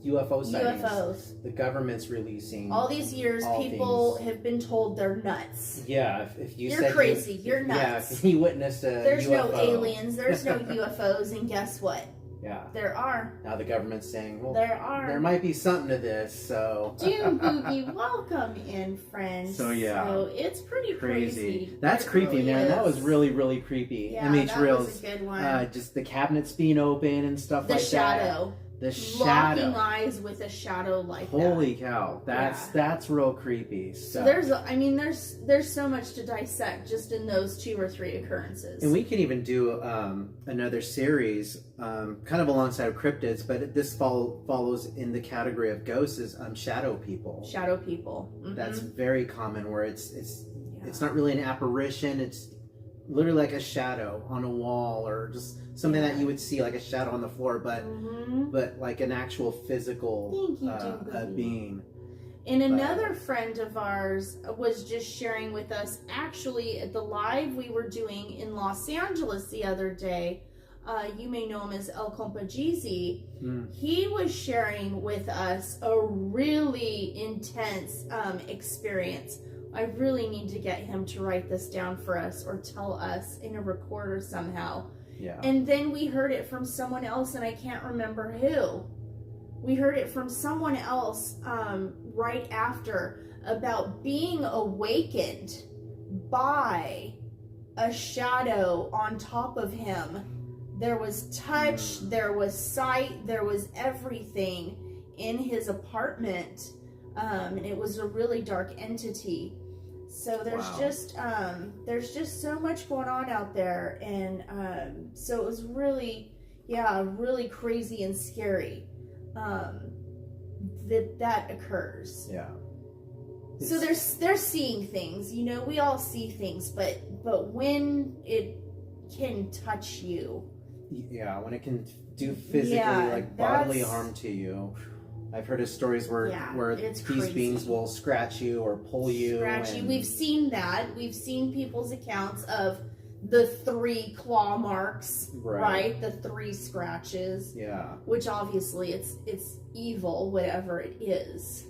Speaker 2: UFO sightings.
Speaker 1: UFOs.
Speaker 2: The government's releasing.
Speaker 1: All these years, people have been told they're nuts.
Speaker 2: Yeah, if you
Speaker 1: you're
Speaker 2: said
Speaker 1: crazy, you're nuts.
Speaker 2: Yeah, if you witnessed a
Speaker 1: there's
Speaker 2: UFO.
Speaker 1: no aliens, there's no UFOs, and guess what?
Speaker 2: Yeah.
Speaker 1: There are.
Speaker 2: Now the government's saying, well,
Speaker 1: there
Speaker 2: might be something to this, so.
Speaker 1: Doom Boogie, welcome in, friends.
Speaker 2: So, yeah.
Speaker 1: So, it's pretty crazy.
Speaker 2: That's creepy,
Speaker 1: really
Speaker 2: man.
Speaker 1: is.
Speaker 2: That was really, really creepy.
Speaker 1: Yeah,
Speaker 2: MH
Speaker 1: that
Speaker 2: Reels.
Speaker 1: was a good one.
Speaker 2: Just the cabinets being open and stuff like
Speaker 1: shadow.
Speaker 2: that. The
Speaker 1: Locking
Speaker 2: shadow.
Speaker 1: eyes with a shadow like
Speaker 2: Holy
Speaker 1: that.
Speaker 2: cow. That's real creepy.
Speaker 1: So there's so much to dissect just in those 2 or 3 occurrences.
Speaker 2: And we can even do another series kind of alongside of cryptids, but this follows in the category of ghosts is shadow people.
Speaker 1: Shadow people. Mm-hmm.
Speaker 2: That's very common, where it's not really an apparition, it's literally like a shadow on a wall, or just something that you would see like a shadow on the floor, but like an actual physical being.
Speaker 1: And another friend of ours was just sharing with us, actually, at the live we were doing in Los Angeles the other day. You may know him as El Compagizi. He was sharing with us a really intense experience. I really need to get him to write this down for us or tell us in a recorder somehow.
Speaker 2: Yeah.
Speaker 1: And then we heard it from someone else, and I can't remember who. We heard it from someone else right after about being awakened by a shadow on top of him. There was touch, there was sight, there was everything in his apartment. And it was a really dark entity. So there's just so much going on out there, and so it was really crazy and scary that occurs.
Speaker 2: Yeah.
Speaker 1: So they're seeing things, we all see things, but when it can touch you.
Speaker 2: Yeah, when it can do physically bodily harm to you. I've heard of stories where these beings will scratch you or pull you.
Speaker 1: We've seen that. We've seen people's accounts of the 3 claw marks, right? The 3 scratches. Yeah. Which obviously it's evil, whatever it is.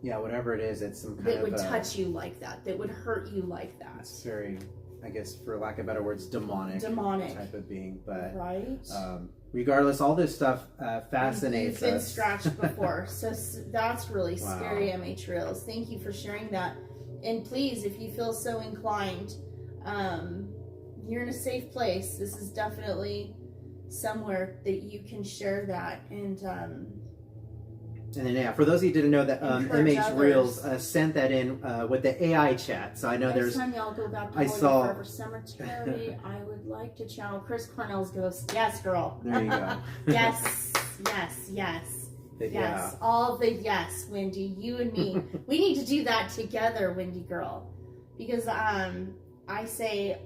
Speaker 2: Yeah, whatever it is, it's some kind
Speaker 1: that would touch you like that. That would hurt you like that.
Speaker 2: It's very, I guess, for lack of better words, demonic type of being. But regardless, all this stuff fascinates us.
Speaker 1: You've been scratched before, so that's really scary, MH Reels. Thank you for sharing that. And please, if you feel so inclined, you're in a safe place. This is definitely somewhere that you can share that. And
Speaker 2: then, yeah, for those of you who didn't know, that
Speaker 1: encourage
Speaker 2: MH
Speaker 1: others.
Speaker 2: Reels sent that in with the AI chat. So I know
Speaker 1: next
Speaker 2: there's.
Speaker 1: time y'all go back to
Speaker 2: I
Speaker 1: Holy
Speaker 2: saw-
Speaker 1: Forever Cemetery, I would like to channel Chris Cornell's ghost. Yes, girl.
Speaker 2: There you go.
Speaker 1: Yes, yes, yes.
Speaker 2: But
Speaker 1: Yes, all the yes, Wendy, you and me. We need to do that together, Wendy girl. Because I say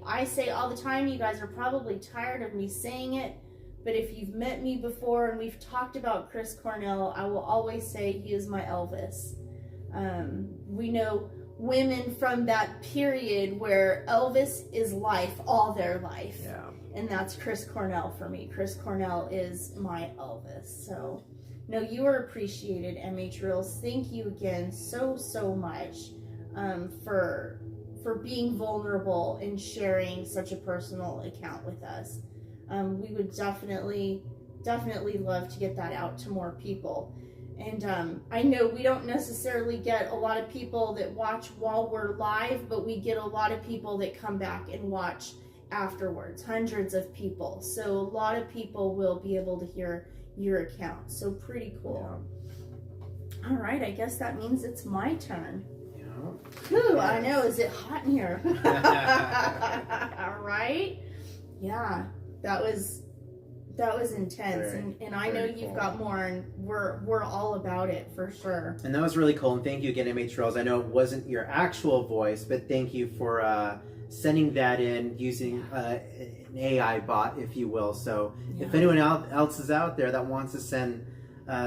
Speaker 1: all the time, you guys are probably tired of me saying it, but if you've met me before and we've talked about Chris Cornell, I will always say he is my Elvis. We know women from that period where Elvis is life, all their life.
Speaker 2: Yeah.
Speaker 1: And that's Chris Cornell for me. Chris Cornell is my Elvis. So, no, you are appreciated, MH Reels. Thank you again so much for being vulnerable and sharing such a personal account with us. We would definitely love to get that out to more people. And I know we don't necessarily get a lot of people that watch while we're live, but we get a lot of people that come back and watch afterwards, hundreds of people. So a lot of people will be able to hear your account. So pretty cool.
Speaker 2: Yeah.
Speaker 1: All right, I guess that means it's my turn.
Speaker 2: Yeah.
Speaker 1: Whew, I know, is it hot in here? All right. Yeah, that was intense. And I know
Speaker 2: Very
Speaker 1: you've
Speaker 2: cool.
Speaker 1: got more, and we're all about it for sure.
Speaker 2: And that was really cool. And thank you again, MH Reels. I know it wasn't your actual voice, but thank you for sending that in using an AI bot, if you will. So if anyone else is out there that wants to send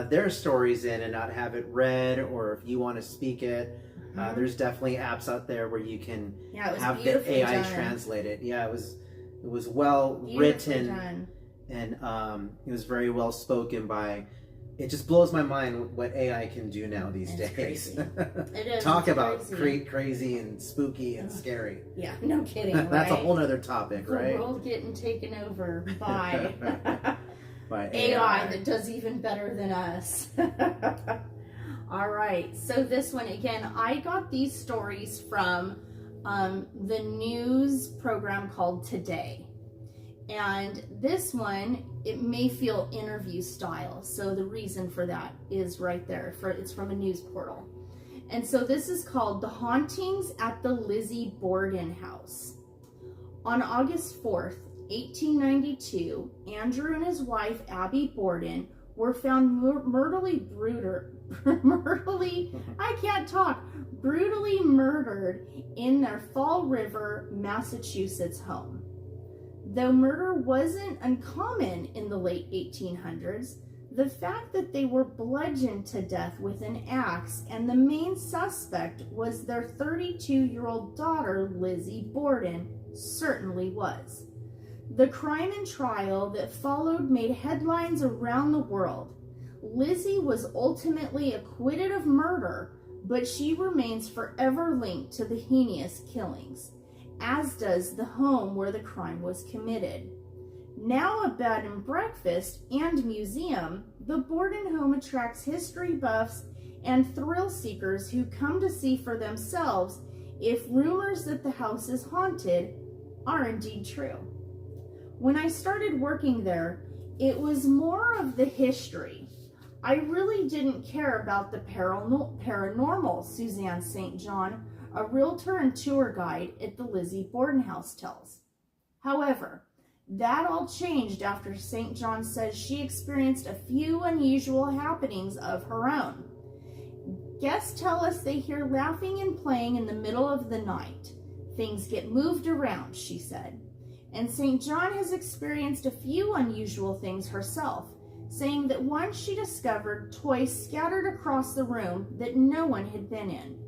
Speaker 2: their stories in and not have it read, or if you want to speak it, there's definitely apps out there where you can have the
Speaker 1: beautifully
Speaker 2: AI
Speaker 1: done.
Speaker 2: translate it. Yeah, it was well
Speaker 1: Beautifully
Speaker 2: written.
Speaker 1: done.
Speaker 2: And it was very well spoken by. It just blows my mind what AI can do now these
Speaker 1: It's
Speaker 2: days.
Speaker 1: crazy. It is.
Speaker 2: Talk
Speaker 1: it's
Speaker 2: about
Speaker 1: crazy.
Speaker 2: crazy and spooky and scary.
Speaker 1: Yeah, no kidding.
Speaker 2: That's a
Speaker 1: right?
Speaker 2: whole nother topic,
Speaker 1: The
Speaker 2: right?
Speaker 1: world getting taken over by
Speaker 2: By
Speaker 1: AI that does even better than us. All right, so this one again, I got these stories from the news program called Today. And this one, it may feel interview style. So the reason for that is right there. It's from a news portal. And so this is called The Hauntings at the Lizzie Borden House. On August 4th, 1892, Andrew and his wife, Abby Borden, were found brutally murdered in their Fall River, Massachusetts home. Though murder wasn't uncommon in the late 1800s, the fact that they were bludgeoned to death with an axe and the main suspect was their 32-year-old daughter, Lizzie Borden, certainly was. The crime and trial that followed made headlines around the world. Lizzie was ultimately acquitted of murder, but she remains forever linked to the heinous killings, as does the home where the crime was committed. Now a bed and breakfast and museum, the Borden home attracts history buffs and thrill seekers who come to see for themselves if rumors that the house is haunted are indeed true. When I started working there, it was more of the history. I really didn't care about the paranormal, Suzanne St. John, a realtor and tour guide at the Lizzie Borden house, tells. However, that all changed after St. John says she experienced a few unusual happenings of her own. Guests tell us they hear laughing and playing in the middle of the night. Things get moved around, she said. And St. John has experienced a few unusual things herself, saying that once she discovered toys scattered across the room that no one had been in.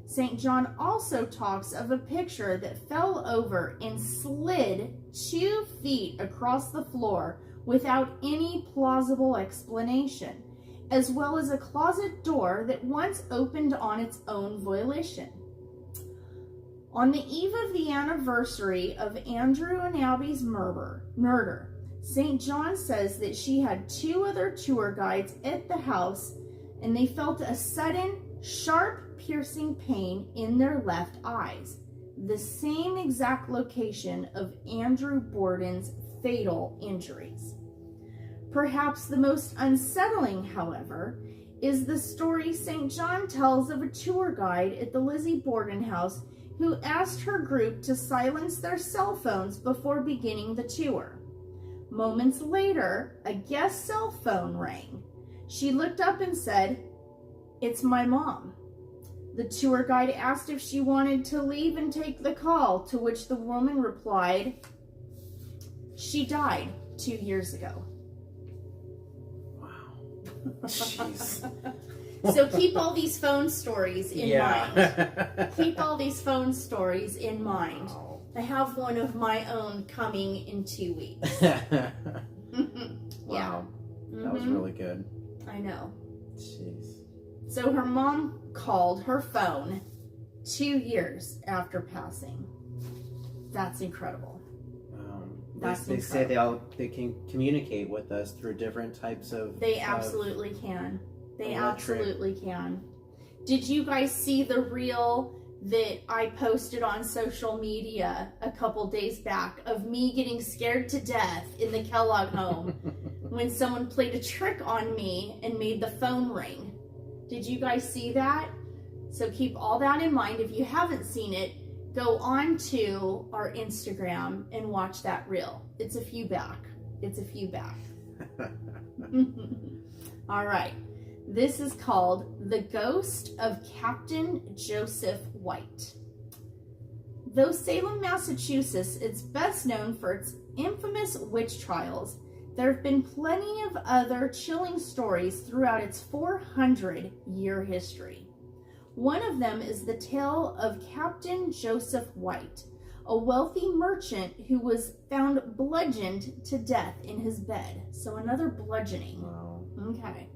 Speaker 1: St. John also talks of a picture that fell over and slid 2 feet across the floor without any plausible explanation, as well as a closet door that once opened on its own volition. On the eve of the anniversary of Andrew and Abby's murder, St. John says that she had 2 other tour guides at the house, and they felt a sudden, sharp, piercing pain in their left eyes, the same exact location of Andrew Borden's fatal injuries. Perhaps the most unsettling, however, is the story St. John tells of a tour guide at the Lizzie Borden house who asked her group to silence their cell phones before beginning the tour. Moments later, a guest cell phone rang. She looked up and said, "It's my mom." The tour guide asked if she wanted to leave and take the call, to which the woman replied, "She died 2 years ago."
Speaker 2: Jeez.
Speaker 1: So keep all these phone stories in mind. Keep all these phone stories in mind.
Speaker 2: Wow.
Speaker 1: I have one of my own coming in 2 weeks.
Speaker 2: Wow. That was really good.
Speaker 1: I know.
Speaker 2: Jeez.
Speaker 1: So her mom called her phone 2 years after passing. That's incredible.
Speaker 2: That's they say they can communicate with us through different types of.
Speaker 1: They absolutely can. They
Speaker 2: electric.
Speaker 1: absolutely can. Did you guys see the reel that I posted on social media a couple days back of me getting scared to death in the Kellogg home when someone played a trick on me and made the phone ring? Did you guys see that? So keep all that in mind. If you haven't seen it, go on to our Instagram and watch that reel. It's a few back. All right. This is called The Ghost of Captain Joseph White. Though Salem, Massachusetts is best known for its infamous witch trials, there have been plenty of other chilling stories throughout its 400-year history. One of them is the tale of Captain Joseph White, a wealthy merchant who was found bludgeoned to death in his bed. So another bludgeoning.
Speaker 2: Wow.
Speaker 1: Okay.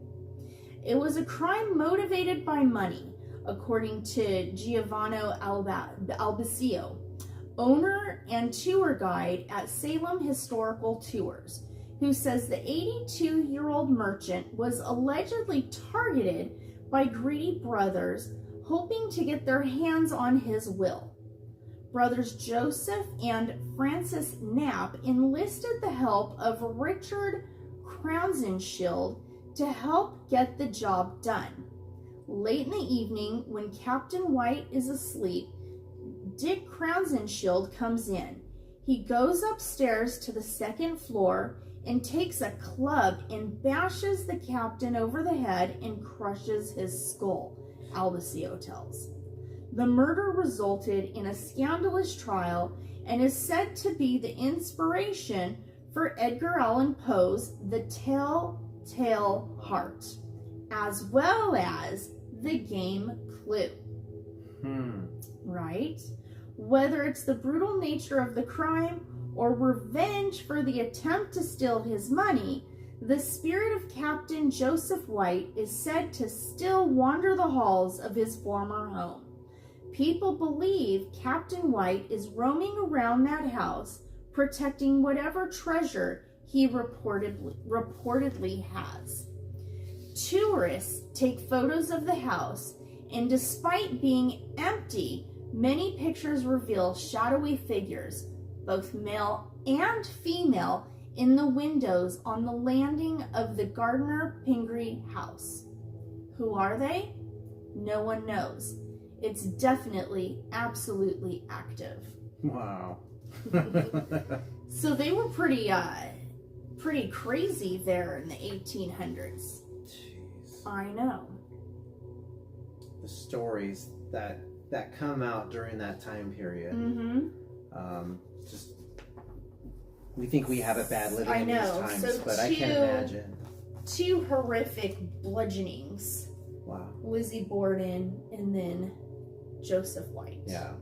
Speaker 1: It was a crime motivated by money, according to Giovanni Albizio, owner and tour guide at Salem Historical Tours, who says the 82-year-old merchant was allegedly targeted by greedy brothers hoping to get their hands on his will. Brothers Joseph and Francis Knapp enlisted the help of Richard Crownshield to help get the job done. Late in the evening, when Captain White is asleep, Dick Crownshield comes in. He goes upstairs to the second floor and takes a club and bashes the captain over the head and crushes his skull, Albizio tells. The murder resulted in a scandalous trial and is said to be the inspiration for Edgar Allan Poe's The Telltale Heart, as well as the game Clue. Right? Whether it's the brutal nature of the crime or revenge for the attempt to steal his money, the spirit of Captain Joseph White is said to still wander the halls of his former home. People believe Captain White is roaming around that house, protecting whatever treasure he reportedly has. Tourists take photos of the house, and despite being empty, many pictures reveal shadowy figures, both male and female, in the windows on the landing of the Gardner Pingree house. Who are they? No one knows. It's definitely, absolutely active.
Speaker 2: Wow.
Speaker 1: So they were pretty crazy there in the 1800s.
Speaker 2: Jeez.
Speaker 1: I know.
Speaker 2: The stories that come out during that time period. Just we think we have it bad living in these times,
Speaker 1: so
Speaker 2: but I can't imagine.
Speaker 1: 2 horrific bludgeonings.
Speaker 2: Wow.
Speaker 1: Lizzie Borden and then Joseph White.
Speaker 2: Yeah.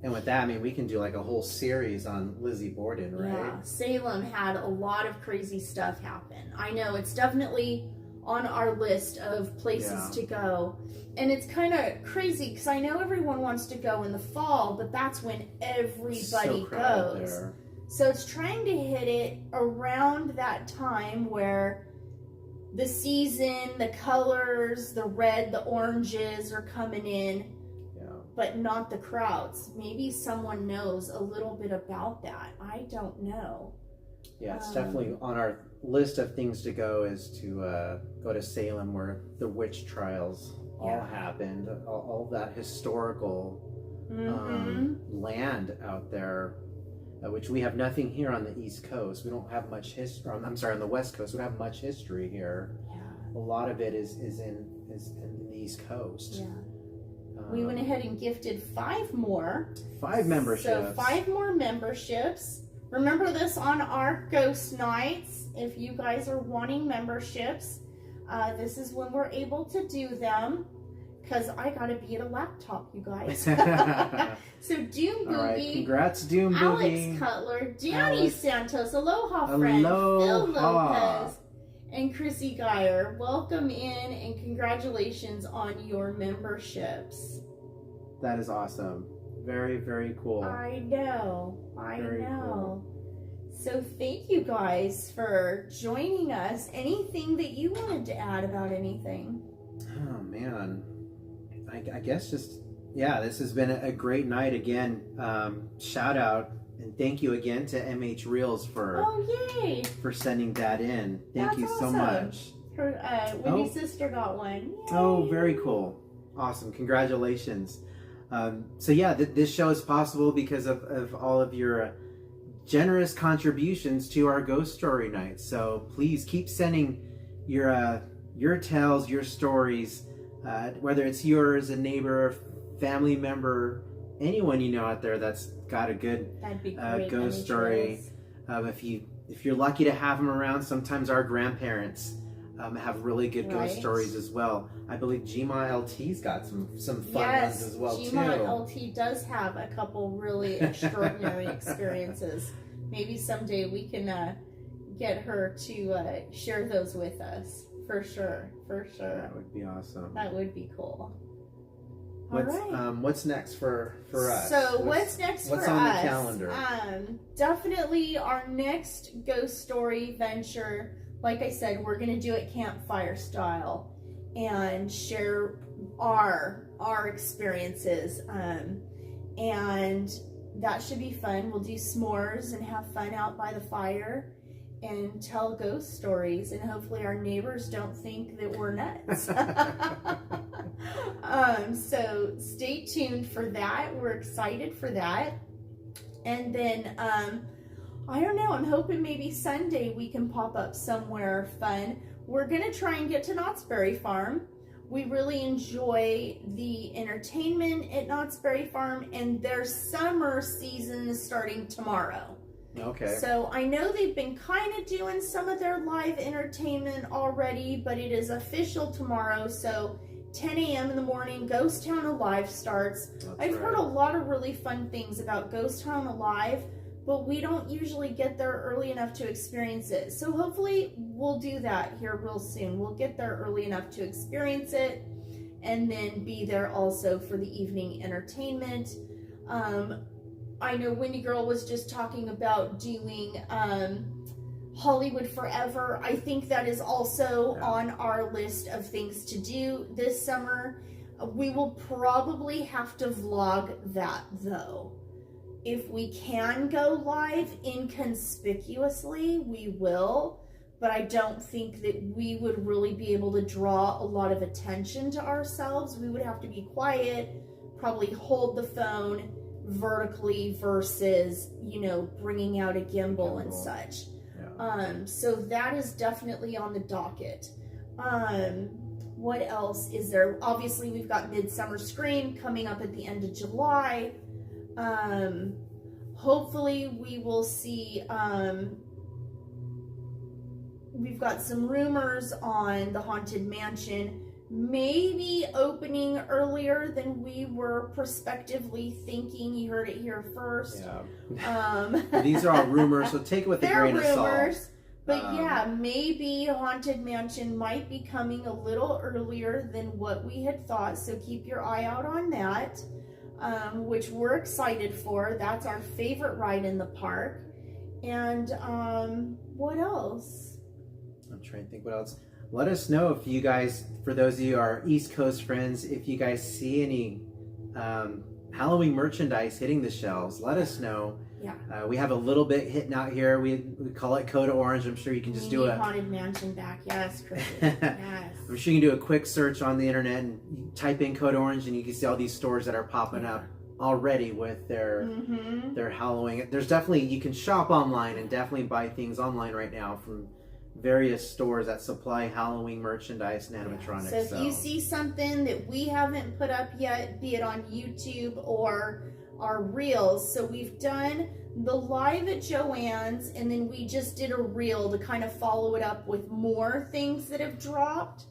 Speaker 2: And with that, I mean, we can do like a whole series on Lizzie Borden, right?
Speaker 1: Yeah. Salem had a lot of crazy stuff happen. I know it's definitely on our list of places to go. And it's kind of crazy because I know everyone wants to go in the fall, but that's when everybody goes.
Speaker 2: There.
Speaker 1: So it's trying to hit it around that time where the season, the colors, the red, the oranges are coming in, but not the crowds. Maybe someone knows a little bit about that. I don't know.
Speaker 2: Yeah, it's definitely on our list of things to go is to go to Salem, where the witch trials all happened. All that historical land out there, which we have nothing here on the East Coast. We don't have much history. I'm sorry, on the West Coast, we don't have much history here. A lot of it is in the East Coast.
Speaker 1: We went ahead and gifted 5 more.
Speaker 2: 5 memberships.
Speaker 1: So 5 more memberships. Remember this on our ghost nights. If you guys are wanting memberships, this is when we're able to do them. Because I gotta be at a laptop, you guys. So Doom Booby.
Speaker 2: All right, congrats, Doom Booby.
Speaker 1: Alex Cutler, Danny Santos, Aloha friend, Phil Lopez, and Chrissy Geyer. Welcome in and congratulations on your memberships.
Speaker 2: That is awesome. Very, very cool.
Speaker 1: I know.
Speaker 2: Very cool.
Speaker 1: So thank you guys for joining us. Anything that you wanted to add about anything?
Speaker 2: Oh man, I guess just this has been a great night again. Shout out and thank you again to MH Reels for sending that in. Thank you so much.
Speaker 1: Her Wendy's sister got one. Yay.
Speaker 2: Oh, very cool. Awesome. Congratulations. So this show is possible because of all of your generous contributions to our ghost story night. So please keep sending your tales, your stories, whether it's yours, a neighbor, family member, anyone you know out there that's got a good ghost story. If you're lucky to have them around, sometimes our grandparents have really good ghost stories as well. I believe Gma LT's got some fun ones as well too.
Speaker 1: Gma LT does have a couple really extraordinary experiences. Maybe someday we can get her to share those with us. For sure.
Speaker 2: That would be awesome.
Speaker 1: That would be cool.
Speaker 2: What's next for us?
Speaker 1: So what's next for us?
Speaker 2: What's on the calendar?
Speaker 1: Definitely our next ghost story venture. Like I said, we're gonna do it campfire style and share our experiences. And that should be fun. We'll do s'mores and have fun out by the fire and tell ghost stories, and hopefully our neighbors don't think that we're nuts. So stay tuned for that. We're excited for that. And then I don't know, I'm hoping maybe Sunday we can pop up somewhere fun. We're gonna try and get to Knott's Berry Farm. We really enjoy the entertainment at Knott's Berry Farm, and their summer season is starting tomorrow.
Speaker 2: Okay.
Speaker 1: So I know they've been kind of doing some of their live entertainment already, but it is official tomorrow. So 10 a.m. in the morning, Ghost Town Alive starts. I've heard a lot of really fun things about Ghost Town Alive, but we don't usually get there early enough to experience it. So hopefully we'll do that here real soon. We'll get there early enough to experience it and then be there also for the evening entertainment. I know Wendy Girl was just talking about doing Hollywood Forever. I think that is also on our list of things to do this summer. We will probably have to vlog that though. If we can go live inconspicuously, we will, but I don't think that we would really be able to draw a lot of attention to ourselves. We would have to be quiet, probably hold the phone vertically versus, bringing out a gimbal and such. So that is definitely on the docket. What else is there? Obviously, we've got Midsummer Scream coming up at the end of July. Hopefully we will see, we've got some rumors on the Haunted Mansion maybe opening earlier than we were prospectively thinking. You heard it here first.
Speaker 2: These are all rumors, so take it with a grain of salt.
Speaker 1: But maybe Haunted Mansion might be coming a little earlier than what we had thought, so keep your eye out on that, which we're excited for. That's our favorite ride in the park. And what else?
Speaker 2: I'm trying to think what else. Let us know if you guys, for those of you our East Coast friends, if you guys see any Halloween merchandise hitting the shelves. Let us know.
Speaker 1: Yeah.
Speaker 2: We have a little bit hitting out here. We call it Code Orange. I'm sure you can just do it.
Speaker 1: Haunted Mansion back. Yes, Kristen. Yes.
Speaker 2: I'm sure you can do a quick search on the internet and you type in Code Orange and you can see all these stores that are popping up already with their Halloween. There's definitely, you can shop online and definitely buy things online right now from various stores that supply Halloween merchandise and animatronics.
Speaker 1: So if you see something that we haven't put up yet, be it on YouTube or our reels, so we've done the live at Joann's and then we just did a reel to kind of follow it up with more things that have dropped.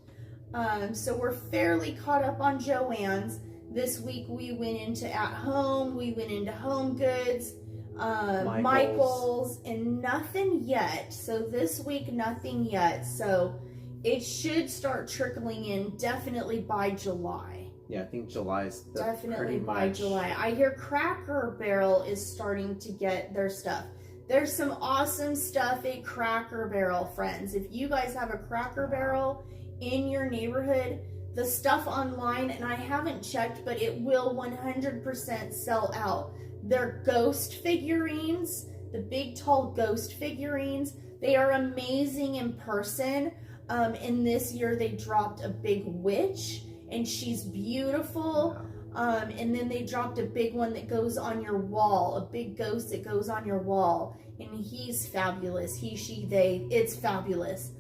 Speaker 1: So we're fairly caught up on Joann's. This week we went into At Home, we went into Home Goods, Michael's, and nothing yet. So this week, nothing yet. So it should start trickling in definitely by July.
Speaker 2: Yeah, I think July is
Speaker 1: definitely by July. I hear Cracker Barrel is starting to get their stuff. There's some awesome stuff at Cracker Barrel, friends. If you guys have a Cracker Barrel in your neighborhood, the stuff online, and I haven't checked, but it will 100% sell out. They're ghost figurines, the big tall ghost figurines. They are amazing in person. And this year they dropped a big witch, and she's beautiful. And then they dropped a big one that goes on your wall, a big ghost that goes on your wall, and he's fabulous. He, she, they, it's fabulous.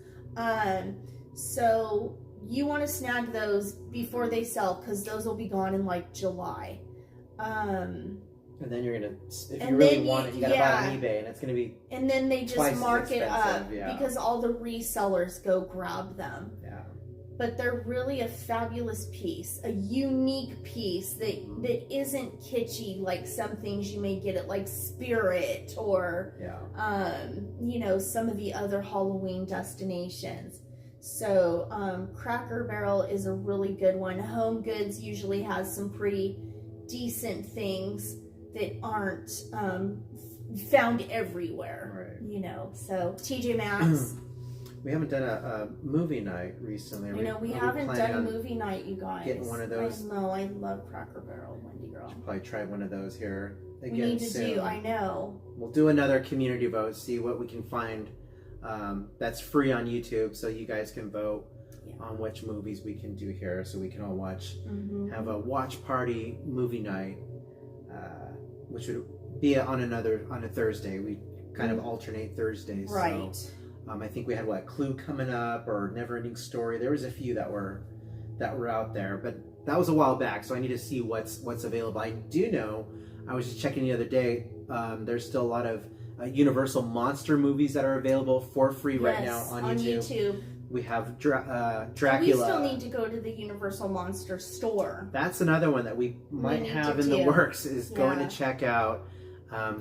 Speaker 1: So you want to snag those before they sell, because those will be gone in like July.
Speaker 2: And then you're gonna, if you really want it, you gotta buy it on eBay, and it's gonna be.
Speaker 1: And then they just mark it up
Speaker 2: yeah.
Speaker 1: because all the resellers go grab them.
Speaker 2: Yeah.
Speaker 1: But they're really a fabulous piece, a unique piece that isn't kitschy like some things you may get at like Spirit or you know, some of the other Halloween destinations. So Cracker Barrel is a really good one. Home Goods usually has some pretty decent things that aren't found everywhere, right. You know. So TJ Maxx.
Speaker 2: We haven't done a movie night recently.
Speaker 1: You know, we haven't done a movie night, you guys.
Speaker 2: Getting one of those.
Speaker 1: I know, I love Cracker Barrel, Wendy girl.
Speaker 2: Should probably try one of those here again
Speaker 1: we need to
Speaker 2: soon.
Speaker 1: I know.
Speaker 2: We'll do another community vote, see what we can find that's free on YouTube, so you guys can vote on which movies we can do here, so we can all watch, have a watch party movie night, which would be on a Thursday. We kind of alternate Thursdays,
Speaker 1: right?
Speaker 2: So, I think we had Clue coming up, or Never Ending Story. There was a few that were out there, but that was a while back, so I need to see what's available. I do know, I was just checking the other day, there's still a lot of Universal monster movies that are available for free right now on YouTube. We have Dracula.
Speaker 1: We still need to go to the Universal Monster store.
Speaker 2: That's another one that we might have in the works, is going to check out.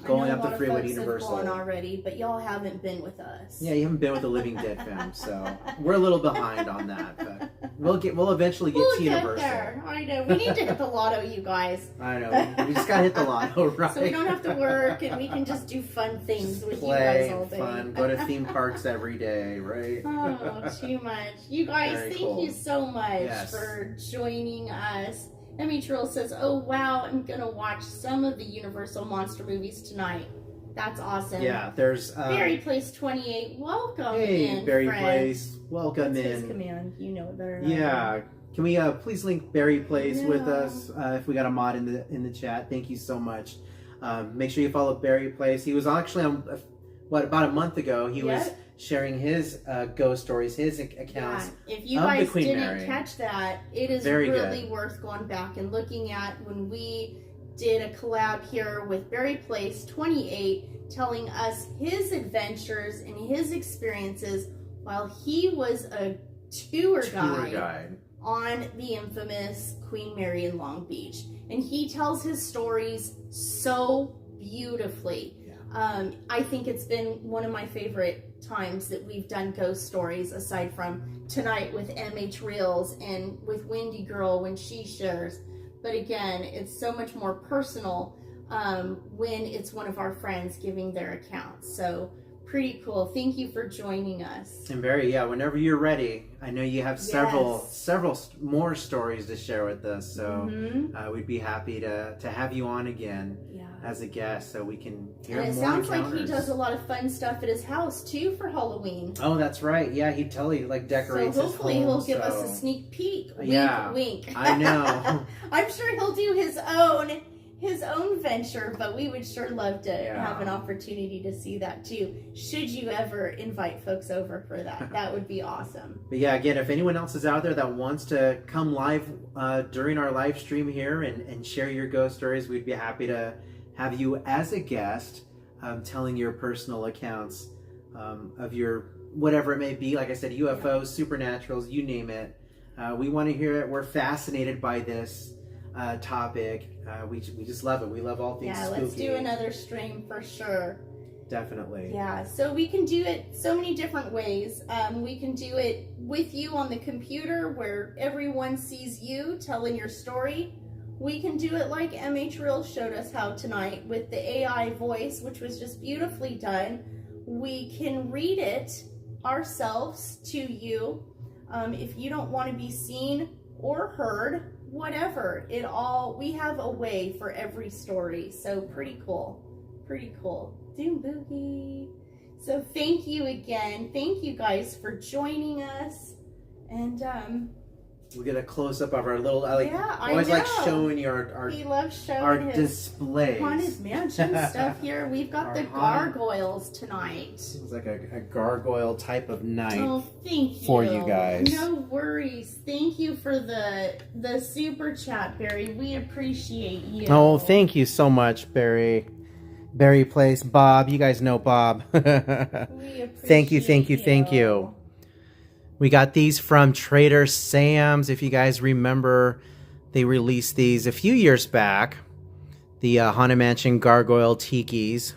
Speaker 2: Going up the freeway to Universal.
Speaker 1: Have gone already, but y'all haven't been with us.
Speaker 2: Yeah, you haven't been with the Living Dead fam, so we're a little behind on that, but we'll eventually get to Universal.
Speaker 1: There. I know. We need to hit the lotto, you guys.
Speaker 2: I know. We just gotta hit the lotto, right?
Speaker 1: So we don't have to work, and we can just do fun things with you guys all day.
Speaker 2: Fun. Go to theme parks every day, right?
Speaker 1: Oh, too much. You guys, thank you so much for joining us. Emmy Trill says, "Oh wow, I'm gonna watch some of the Universal monster movies tonight." That's awesome.
Speaker 2: Yeah, there's
Speaker 1: Barry Place 28. Welcome in,
Speaker 2: Barry
Speaker 1: friend.
Speaker 2: Place. Welcome
Speaker 1: That's
Speaker 2: in.
Speaker 1: his command. You know it better than
Speaker 2: I do. Can we please link Barry Place with us if we got a mod in the chat? Thank you so much. Make sure you follow Barry Place. He was actually on about a month ago. He was sharing his ghost stories, his accounts.
Speaker 1: Yeah. If you guys didn't catch that, it is really worth going back and looking at when we did a collab here with Barry Place 28, telling us his adventures and his experiences while he was a tour guide on the infamous Queen Mary in Long Beach. And he tells his stories so beautifully. I think it's been one of my favorite times that we've done ghost stories, aside from tonight with MH Reels and with Wendy Girl when she shares. But again, it's so much more personal when it's one of our friends giving their accounts. So Pretty cool. Thank you for joining us.
Speaker 2: And Barry, yeah, whenever you're ready, I know you have several more stories to share with us. So we'd be happy to have you on again as a guest, so we can hear more.
Speaker 1: And it sounds like he does a lot of fun stuff at his house too for Halloween.
Speaker 2: Oh, that's right. Yeah, he totally like decorates.
Speaker 1: So
Speaker 2: his home.
Speaker 1: hopefully he'll give us a sneak peek. Wink, wink.
Speaker 2: I know.
Speaker 1: I'm sure he'll do his own venture, but we would sure love to have an opportunity to see that too. Should you ever invite folks over for that, that would be awesome.
Speaker 2: But yeah, again, if anyone else is out there that wants to come live during our live stream here and share your ghost stories, we'd be happy to have you as a guest, telling your personal accounts of your whatever it may be. Like I said, UFOs, supernaturals, you name it. We want to hear it. We're fascinated by this topic. We just love it. We love all things spooky.
Speaker 1: Let's do another stream for sure.
Speaker 2: Definitely.
Speaker 1: Yeah, so we can do it so many different ways. We can do it with you on the computer where everyone sees you telling your story. We can do it like MH Real showed us how tonight with the AI voice, which was just beautifully done. We can read it ourselves to you. If you don't want to be seen or heard, whatever, we have a way for every story. So pretty cool. Doom boogie. So thank you again. Thank you guys for joining us. And
Speaker 2: we'll get a close up of our little like showing you
Speaker 1: he loves showing
Speaker 2: our
Speaker 1: his
Speaker 2: displays.
Speaker 1: Haunted Mansion stuff here. We've got the gargoyles tonight.
Speaker 2: It's like a gargoyle type of night.
Speaker 1: Oh, thank you
Speaker 2: for you guys.
Speaker 1: No worries. Thank you for the super chat, Barry. We appreciate you.
Speaker 2: Oh, thank you so much, Barry. Barry Place, Bob. You guys know Bob.
Speaker 1: We appreciate
Speaker 2: Thank you. We got these from Trader Sam's. If you guys remember, they released these a few years back. The Haunted Mansion Gargoyle Tikis.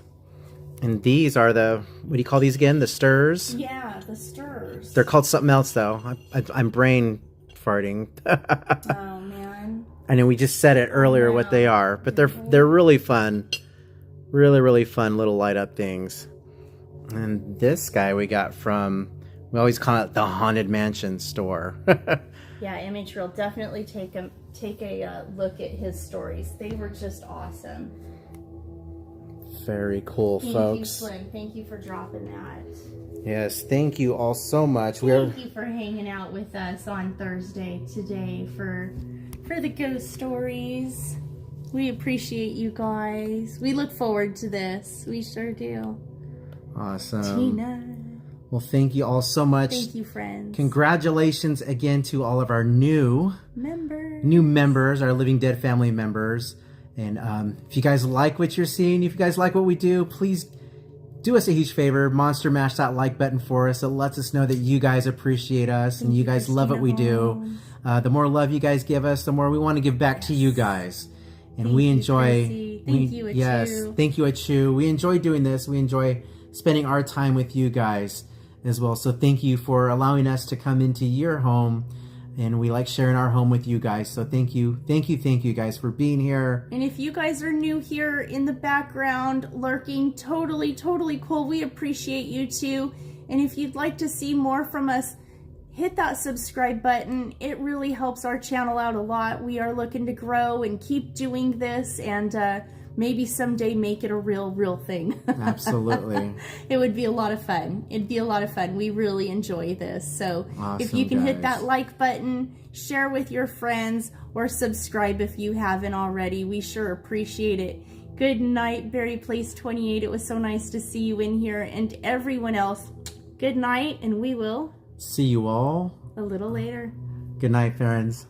Speaker 2: And these are what do you call these again? The stirs?
Speaker 1: Yeah, the stirs.
Speaker 2: They're called something else, though. I'm brain farting.
Speaker 1: Oh, man.
Speaker 2: I know we just said it earlier what they are. But they're really fun. Really, really fun little light up things. And this guy we got from... We always call it the Haunted Mansion store.
Speaker 1: Yeah, MH Real, definitely take a look at his stories. They were just awesome.
Speaker 2: Very cool, folks.
Speaker 1: Thank you, Slim. Thank you for dropping that.
Speaker 2: Yes, thank you all so much.
Speaker 1: Thank you for hanging out with us on Thursday today for the ghost stories. We appreciate you guys. We look forward to this. We sure do.
Speaker 2: Awesome.
Speaker 1: Tina.
Speaker 2: Well, thank you all so much.
Speaker 1: Thank you, friends.
Speaker 2: Congratulations again to all of our new members, our Living Dead family members. And if you guys like what you're seeing, if you guys like what we do, please do us a huge favor. Monster mash that like button for us. It lets us know that you guys appreciate us and you guys love what we do. The more love you guys give us, the more we want to give back to you guys. And we enjoy.
Speaker 1: Thank you, Achu.
Speaker 2: Yes, thank you, Achu. We enjoy doing this. We enjoy spending our time with you guys as well. So thank you for allowing us to come into your home, and we like sharing our home with you guys. So thank you guys for being here.
Speaker 1: And if you guys are new here in the background lurking, totally cool. We appreciate you too. And if you'd like to see more from us, hit that subscribe button. It really helps our channel out a lot. We are looking to grow and keep doing this, and maybe someday make it a real thing.
Speaker 2: Absolutely.
Speaker 1: It would be a lot of fun. It'd be a lot of fun. We really enjoy this. So
Speaker 2: awesome,
Speaker 1: if you can hit
Speaker 2: guys.
Speaker 1: that like button, share with your friends, or subscribe if you haven't already. We sure appreciate it. Good night, Berry Place 28. It was so nice to see you in here. And everyone else, good night, and we will
Speaker 2: see you all
Speaker 1: a little later.
Speaker 2: Good night, friends.